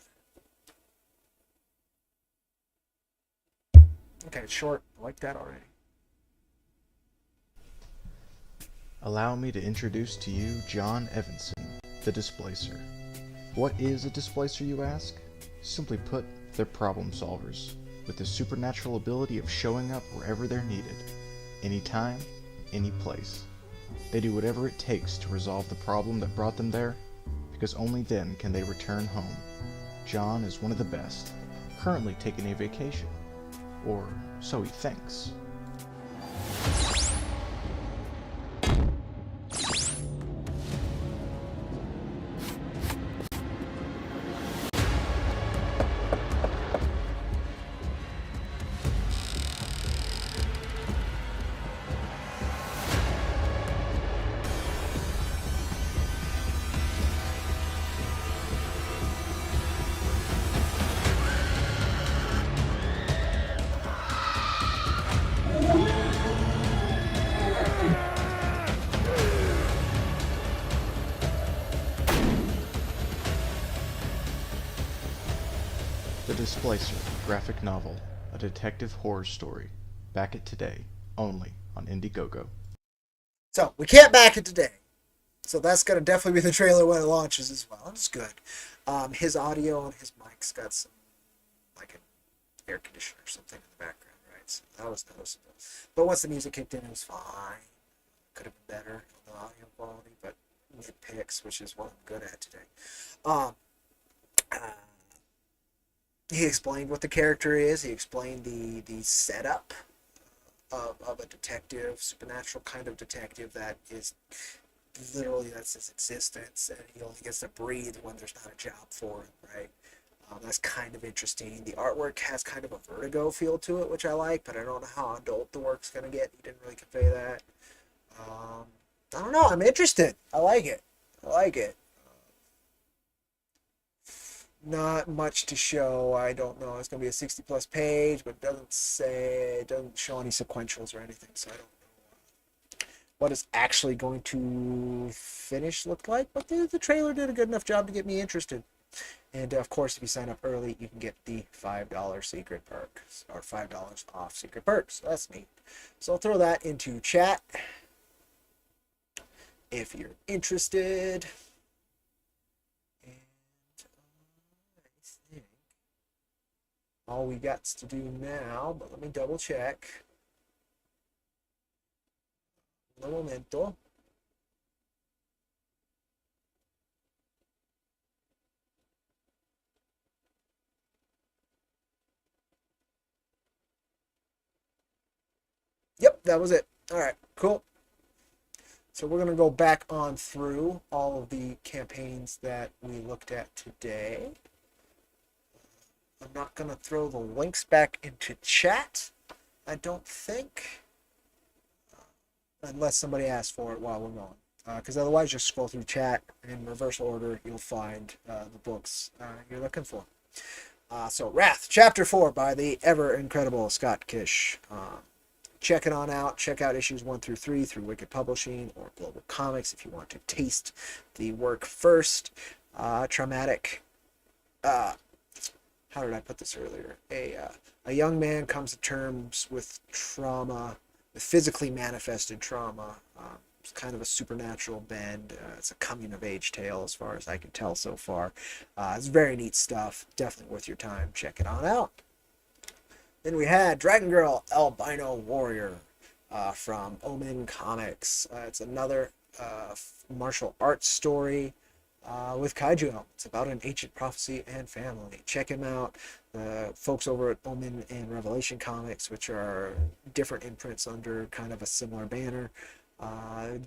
Okay, it's short. I like that already. Allow me to introduce to you John Evanson, the Displacer. What is a displacer, you ask? Simply put, they're problem solvers, with the supernatural ability of showing up wherever they're needed. Anytime, any place. They do whatever it takes to resolve the problem that brought them there, because only then can they return home. John is one of the best, currently taking a vacation. Or so he thinks. The Displacer, graphic novel, a detective horror story. Back it today, only on Indiegogo. So, we can't back it today. So that's going to definitely be the trailer when it launches as well. It's good. His audio on his mic's got some, like an air conditioner or something in the background, right? So that was noticeable. But once the music kicked in, it was fine. Could have been better on the audio quality, but nitpicks, which is what I'm good at today. He explained what the character is. He explained the setup of a detective, supernatural kind of detective that is literally, that's his existence, and he only gets to breathe when there's not a job for him, right? That's kind of interesting. The artwork has kind of a Vertigo feel to it, which I like, but I don't know how adult the work's going to get. He didn't really convey that. I don't know. I'm interested. I like it. Not much to show. I don't know. It's going to be a 60-plus page, but it doesn't show any sequentials or anything, so I don't know what it's actually going to finish look like. But the trailer did a good enough job to get me interested. And of course, if you sign up early, you can get the $5 secret perk, or $5 off secret perks. So that's neat. So I'll throw that into chat if you're interested. All we got to do now, but let me double check. Un momento. that was it. All right, cool. So we're going to go back on through all of the campaigns that we looked at today. I'm not going to throw the links back into chat, I don't think, unless somebody asks for it while we're going. Because otherwise, just scroll through chat in reverse order, you'll find the books you're looking for. So Wrath, Chapter 4 by the ever incredible Scott Kish. Check it on out. Check out issues 1 through 3 through Wicked Publishing or Global Comics if you want to taste the work first. Traumatic. How did I put this earlier? A young man comes to terms with trauma, with physically manifested trauma. It's kind of a supernatural bend. It's a coming-of-age tale as far as I can tell so far. It's very neat stuff. Definitely worth your time. Check it on out. Then we had Dragon Girl Albino Warrior from Omen Comics. It's another martial arts story with kaiju elements. It's about an ancient prophecy and family. Check him out. The folks over at Omen and Revelation Comics, which are different imprints under kind of a similar banner,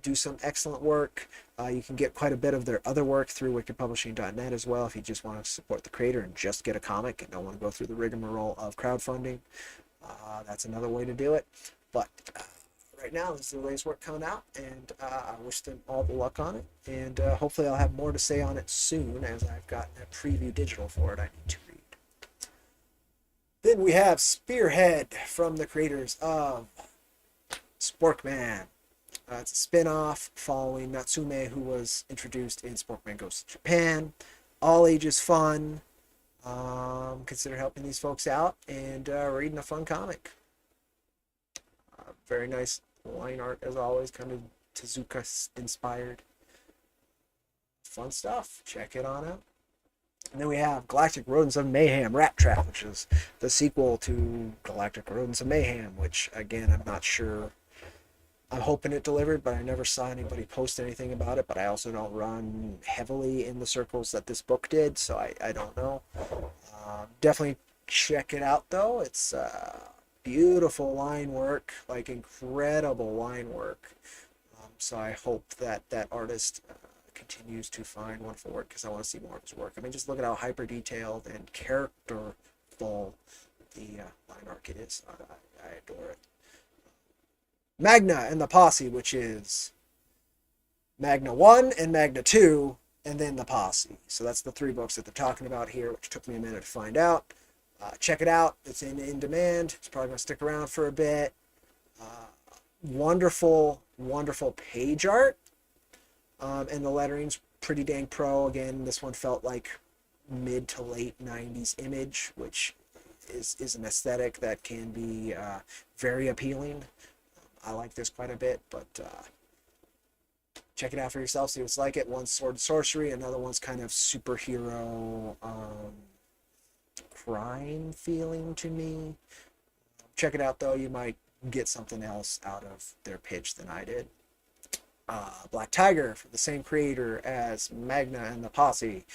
do some excellent work. You can get quite a bit of their other work through wickedpublishing.net as well if you just want to support the creator and just get a comic and don't want to go through the rigmarole of crowdfunding. That's another way to do it. But right now, this is the latest work coming out, and I wish them all the luck on it. And hopefully I'll have more to say on it soon, as I've got a preview digital for it I need to read. Then we have Spearhead from the creators of Sporkman. It's a spin-off following Natsume, who was introduced in Sporkman Goes to Japan. All ages fun. Consider helping these folks out and reading a fun comic. Very nice line art as always, kind of Tezuka inspired. Fun stuff. Check it on out. And then we have Galactic Rodents of Mayhem Rat Trap, which is the sequel to Galactic Rodents of Mayhem, which again I'm not sure. I'm hoping it delivered, but I never saw anybody post anything about it. But I also don't run heavily in the circles that this book did, so I don't know. Definitely check it out, though. It's beautiful line work, like incredible line work. So I hope that that artist continues to find wonderful work, because I want to see more of his work. I mean, just look at how hyper detailed and characterful the line art is. I adore it. Magna and the Posse, which is Magna 1 and Magna 2, and then the Posse. So that's the 3 books that they're talking about here, which took me a minute to find out. Check it out. It's in demand. It's probably going to stick around for a bit. Wonderful, wonderful page art. And the lettering's pretty dang pro. Again, this one felt like mid to late 90s Image, which is an aesthetic that can be very appealing. I like this quite a bit, but check it out for yourself, see what it's like. It one's sword and sorcery, another one's kind of superhero crime feeling to me. Check it out, though. You might get something else out of their pitch than I did. Black Tiger, for the same creator as Magna and the Posse.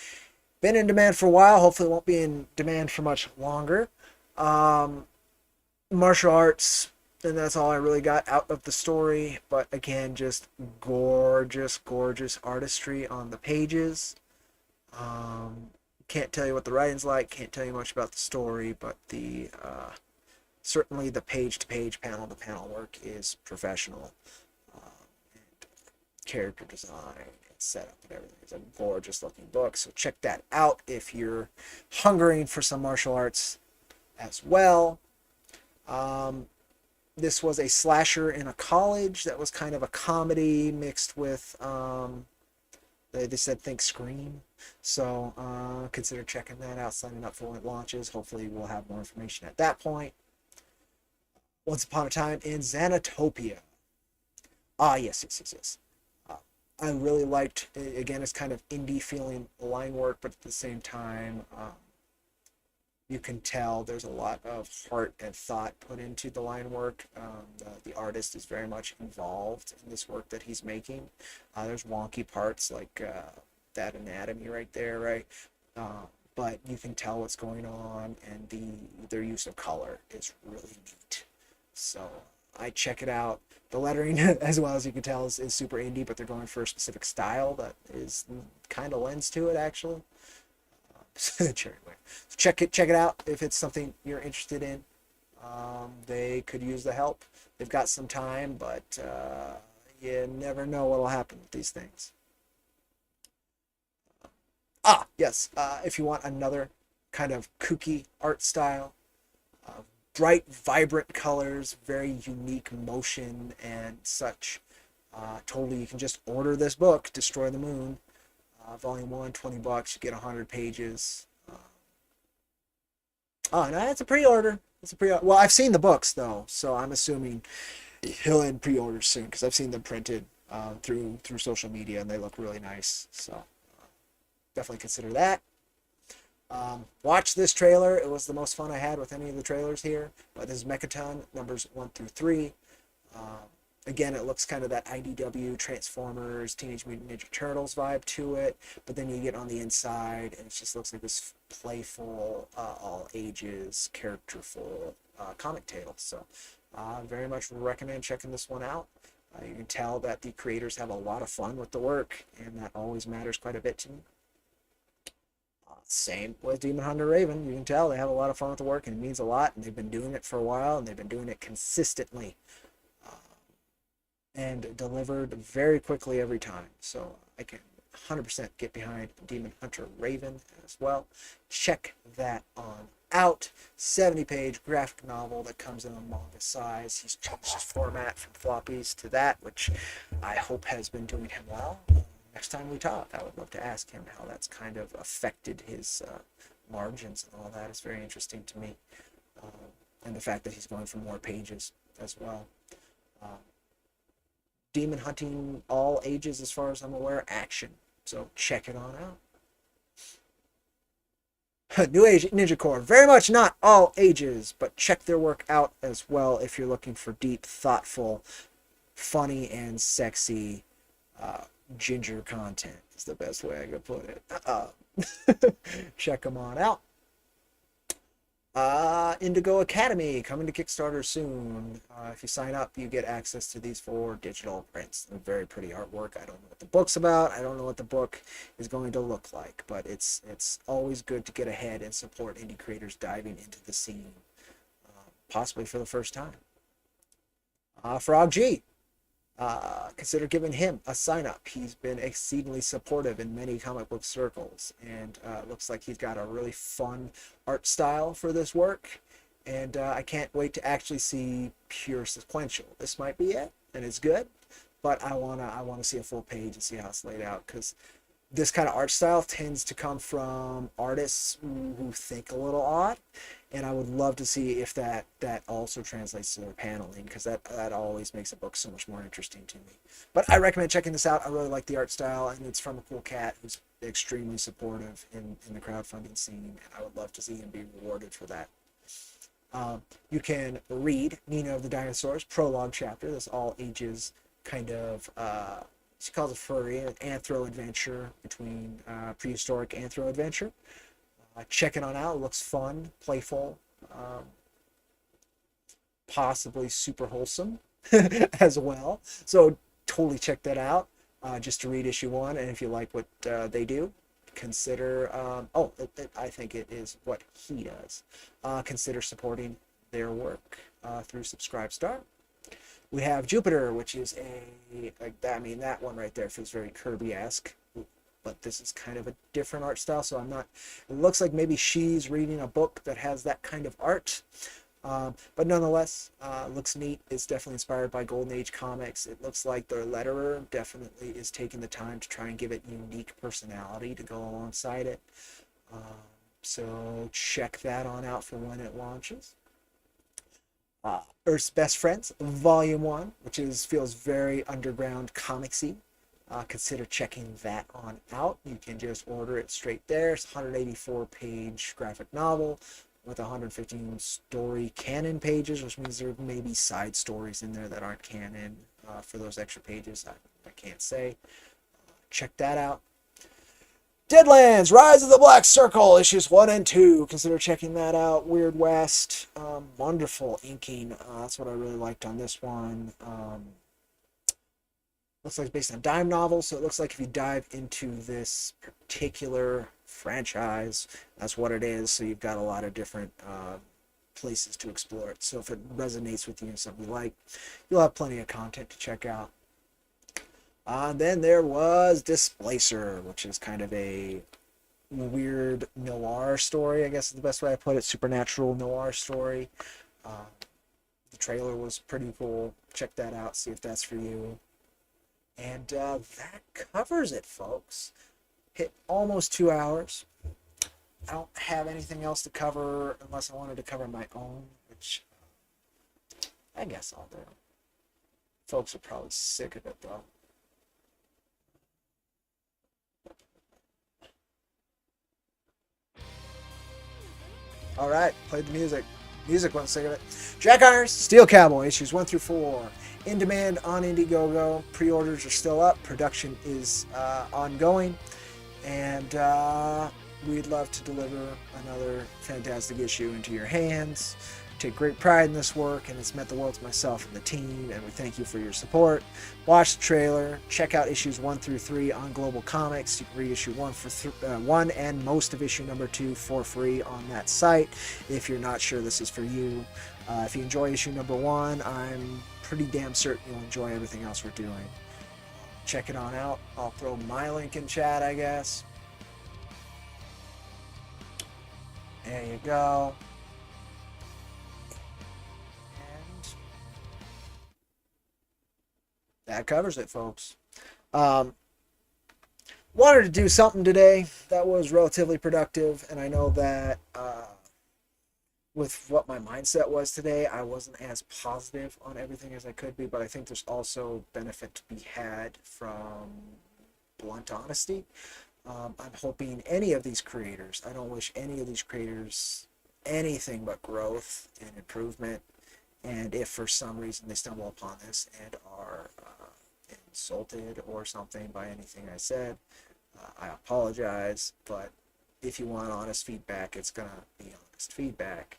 Been in demand for a while. Hopefully it won't be in demand for much longer. Martial arts, and that's all I really got out of the story. But again, just gorgeous, gorgeous artistry on the pages. Can't tell you what the writing's like. Can't tell you much about the story, but the certainly the page-to-page, panel-to-panel work is professional. And character design and setup and everything. It's a gorgeous-looking book. So check that out if you're hungering for some martial arts as well. This was a slasher in a college that was kind of a comedy mixed with, they said think Scream. So consider checking that out, signing up for when it launches. Hopefully we'll have more information at that point. Once Upon a Time in Xanatopia. Yes. I really liked, again, it's kind of indie feeling line work, but at the same time, you can tell there's a lot of heart and thought put into the line work. The artist is very much involved in this work that he's making. There's wonky parts like that anatomy right there, right? But you can tell what's going on, and their use of color is really neat. So I check it out. The lettering, as well as you can tell, is super indie, but they're going for a specific style that is kind of lends to it, actually. Cherry Ware. So check it out if it's something you're interested in. They could use the help. They've got some time, but you never know what'll happen with these things. Yes. If you want another kind of kooky art style, bright, vibrant colors, very unique motion and such. Totally, you can just order this book, Destroy the Moon, Volume 1, $20. You get 100 pages. No, it's a pre-order. Well, I've seen the books though, so I'm assuming he'll end pre-orders soon because I've seen them printed through social media and they look really nice. So definitely consider that. Watch this trailer. It was the most fun I had with any of the trailers here. But this is Mechaton numbers 1 through 3. Again, it looks kind of that IDW Transformers, Teenage Mutant Ninja Turtles vibe to it. But then you get on the inside, and it just looks like this playful, all ages, characterful comic tale. So, very much recommend checking this one out. You can tell that the creators have a lot of fun with the work, and that always matters quite a bit to me. Same with Demon Hunter Raven. You can tell they have a lot of fun with the work, and it means a lot, and they've been doing it for a while, and they've been doing it consistently. And delivered very quickly every time. So I can 100% get behind Demon Hunter Raven as well. Check that on out. 70-page graphic novel that comes in a manga size. He's changed his format from floppies to that, which I hope has been doing him well. Next time we talk, I would love to ask him how that's kind of affected his margins and all that. It's very interesting to me. And the fact that he's going for more pages as well. Demon hunting, all ages as far as I'm aware, action. So check it on out. New Age Ninja Corps, very much not all ages, but check their work out as well if you're looking for deep, thoughtful, funny, and sexy ginger content is the best way I could put it. Check them on out. Indigo Academy coming to Kickstarter soon. If you sign up, you get access to these 4 digital prints. They're very pretty artwork. I don't know what the book's about. I don't know what the book is going to look like, but it's always good to get ahead and support indie creators diving into the scene, possibly for the first time. Frog G. Consider giving him a sign up. He's been exceedingly supportive in many comic book circles, and looks like he's got a really fun art style for this work, and I can't wait to actually see pure sequential. This might be it, and it's good, but I wanna see a full page and see how it's laid out, because this kind of art style tends to come from artists who think a little odd, and I would love to see if that also translates to their paneling, because that always makes a book so much more interesting to me. But I recommend checking this out. I really like the art style, and it's from a cool cat who's extremely supportive in the crowdfunding scene, and I would love to see him be rewarded for that. You can read Nina of the Dinosaurs prologue chapter. That's all ages kind of she calls it furry, an anthro adventure between prehistoric anthro adventure. Check it on out. It looks fun, playful, possibly super wholesome as well. So totally check that out just to read issue 1. And if you like what they do, consider, I think it is what he does. Consider supporting their work through Subscribestar. We have Jupiter, which is that one right there feels very Kirby-esque, but this is kind of a different art style, so it looks like maybe she's reading a book that has that kind of art, but nonetheless, looks neat. It's definitely inspired by Golden Age comics. It looks like their letterer definitely is taking the time to try and give it unique personality to go alongside it, so check that on out for when it launches. Earth's Best Friends, Volume 1, which feels very underground comicsy. Consider checking that on out. You can just order it straight there. It's a 184-page graphic novel with 115 story canon pages, which means there may be side stories in there that aren't canon for those extra pages. I can't say. Check that out. Deadlands, Rise of the Black Circle, issues 1 and 2. Consider checking that out. Weird West, wonderful inking. That's what I really liked on this one. Looks like it's based on dime novels, so it looks like if you dive into this particular franchise, that's what it is. So you've got a lot of different places to explore it. So if it resonates with you and something you like, you'll have plenty of content to check out. Then there was Displacer, which is kind of a weird noir story, I guess is the best way I put it. Supernatural noir story. The trailer was pretty cool. Check that out, see if that's for you. And that covers it, folks. Hit almost 2 hours. I don't have anything else to cover unless I wanted to cover my own, which I guess I'll do. Folks are probably sick of it, though. All right, played the music. Music wasn't sick of it. Jack Irons, Steel Cowboy, issues 1 through 4. In demand on Indiegogo. Pre-orders are still up. Production is ongoing. And we'd love to deliver another fantastic issue into your hands. Take great pride in this work, and it's meant the world to myself and the team, and we thank you for your support. Watch the trailer. Check out issues 1 through 3 on Global Comics. You can read issue 1 and most of issue number 2 for free on that site if you're not sure this is for you. If you enjoy issue number 1, I'm pretty damn certain you'll enjoy everything else we're doing. Check it on out. I'll throw my link in chat, I guess. There you go. And that covers it, folks. Wanted to do something today that was relatively productive, and I know that with what my mindset was today, I wasn't as positive on everything as I could be, but I think there's also benefit to be had from blunt honesty. I'm hoping any of these creators, I don't wish any of these creators anything but growth and improvement, and if for some reason they stumble upon this and are insulted or something by anything I said, I apologize, but if you want honest feedback, it's going to be honest feedback.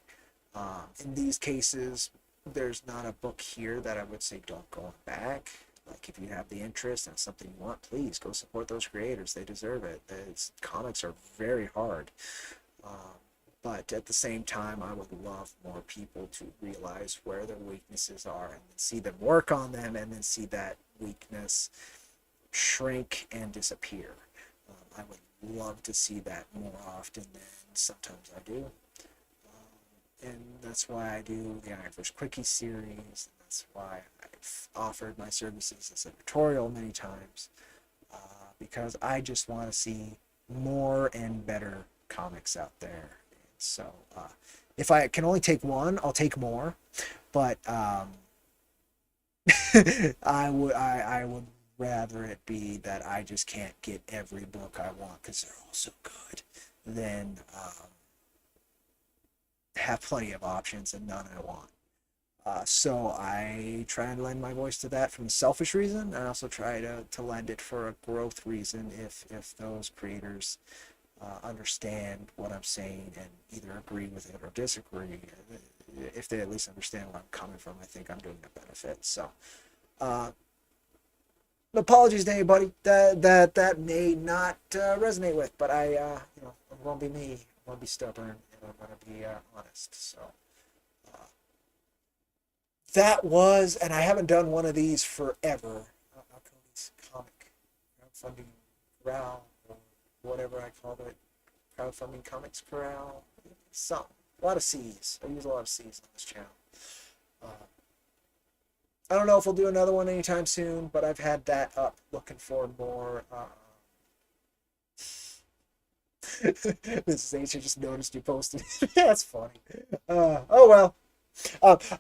In these cases, there's not a book here that I would say don't go back. Like, if you have the interest and something you want, please go support those creators. They deserve it. Comics are very hard. But at the same time, I would love more people to realize where their weaknesses are and see them work on them, and then see that weakness shrink and disappear. I would love to see that more often than sometimes I do. And that's why I do the IronVerse Quickie series, and that's why I've offered my services as a tutorial many times, because I just want to see more and better comics out there. And so if I can only take one, I'll take more, but I would rather it be that I just can't get every book I want because they're all so good, than have plenty of options and none I want. So I try and lend my voice to that from a selfish reason. I also try to lend it for a growth reason if those creators understand what I'm saying and either agree with it or disagree. If they at least understand where I'm coming from, I think I'm doing a benefit. So apologies to anybody that may not resonate with, but I'm going to be me. I'm going to be stubborn, and I'm going to be honest. So that was, and I haven't done one of these forever. Cody's comic crowdfunding Corral, or whatever I called it, crowdfunding comics Corral, something. A lot of C's. I use a lot of C's on this channel. I don't know if we'll do another one anytime soon, but I've had that up, looking for more. Mrs. H, I just noticed you posted. That's funny. Oh well. If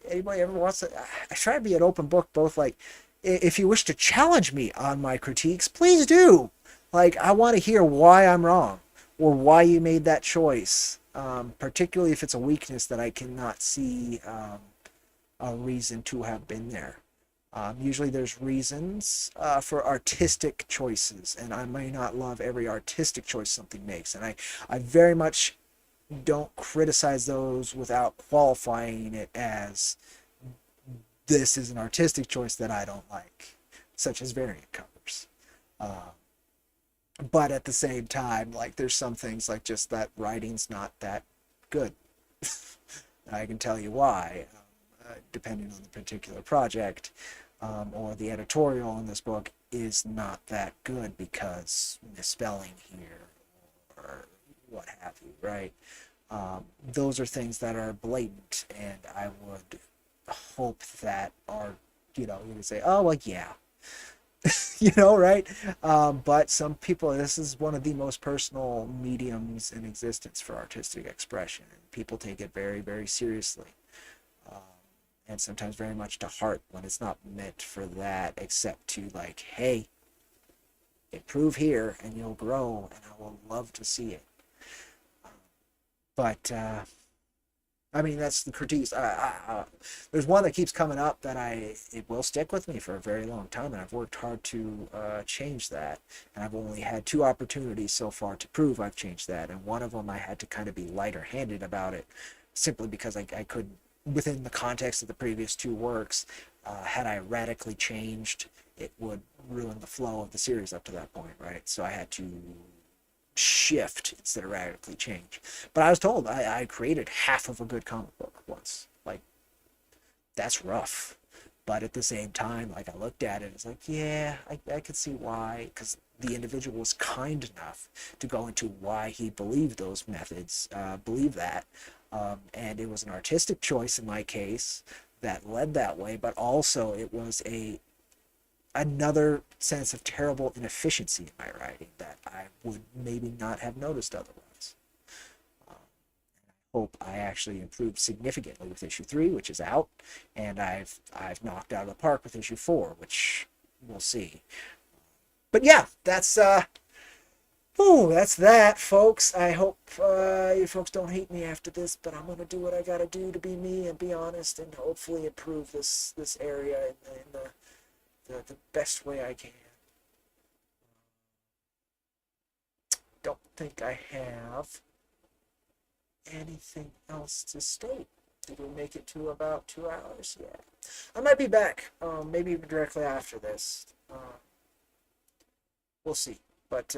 anybody ever wants to, I try to be an open book. Both, like, if you wish to challenge me on my critiques, please do. Like, I want to hear why I'm wrong or why you made that choice. Particularly if it's a weakness that I cannot see a reason to have been there. Usually there's reasons for artistic choices, and I may not love every artistic choice something makes, and I very much don't criticize those without qualifying it as this is an artistic choice that I don't like, such as variant covers. But at the same time, like, there's some things like just that writing's not that good. I can tell you why, depending on the particular project, or the editorial in this book is not that good because misspelling here or what have you, right? Those are things that are blatant, and I would hope that are, you would say, oh, well, yeah. Right? But some people, this is one of the most personal mediums in existence for artistic expression, and people take it very, very seriously. And sometimes very much to heart when it's not meant for that, except to, like, hey, improve here and you'll grow, and I will love to see it. But I mean, that's the critiques. There's one that keeps coming up that it will stick with me for a very long time, and I've worked hard to change that. And I've only had 2 opportunities so far to prove I've changed that, and one of them I had to kind of be lighter-handed about it, simply because I couldn't, within the context of the previous 2 works, had I radically changed, it would ruin the flow of the series up to that point, right? So I had to shift instead of radically change. But I was told I created half of a good comic book once. Like, that's rough. But at the same time, like, I looked at it, it's like, yeah, I could see why, because the individual was kind enough to go into why he believed those methods, believe that. And it was an artistic choice in my case that led that way, but also it was another sense of terrible inefficiency in my writing that I would maybe not have noticed otherwise. I hope I actually improved significantly with issue 3, which is out, and I've knocked out of the park with issue 4, which we'll see. But yeah, that's that, folks. I hope you folks don't hate me after this, but I'm gonna do what I gotta do to be me and be honest, and hopefully improve this area in the best way I can. Don't think I have anything else to state. Did we make it to about 2 hours? Yeah. I might be back, maybe even directly after this. We'll see. But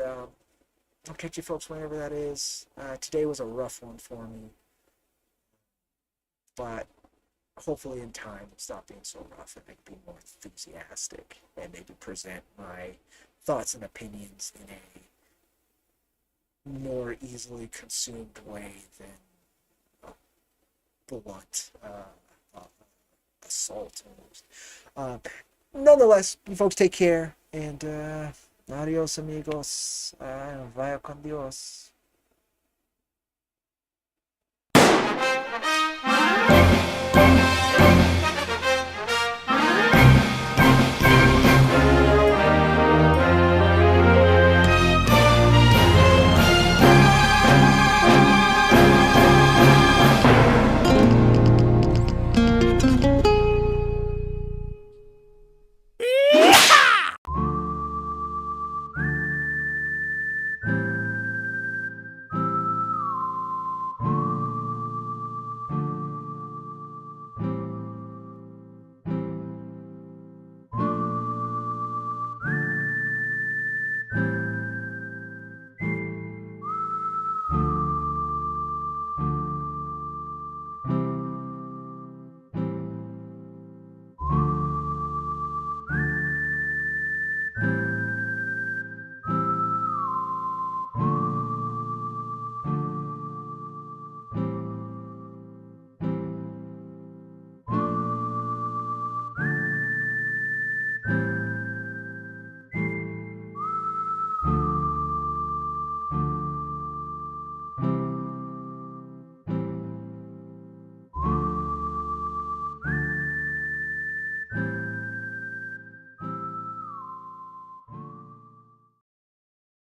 I'll catch you folks whenever that is. Today was a rough one for me, but hopefully in time it'll stop being so rough and I can be more enthusiastic and maybe present my thoughts and opinions in a more easily consumed way than blunt assault almost. Nonetheless, you folks take care, and adios amigos, vaya con Dios.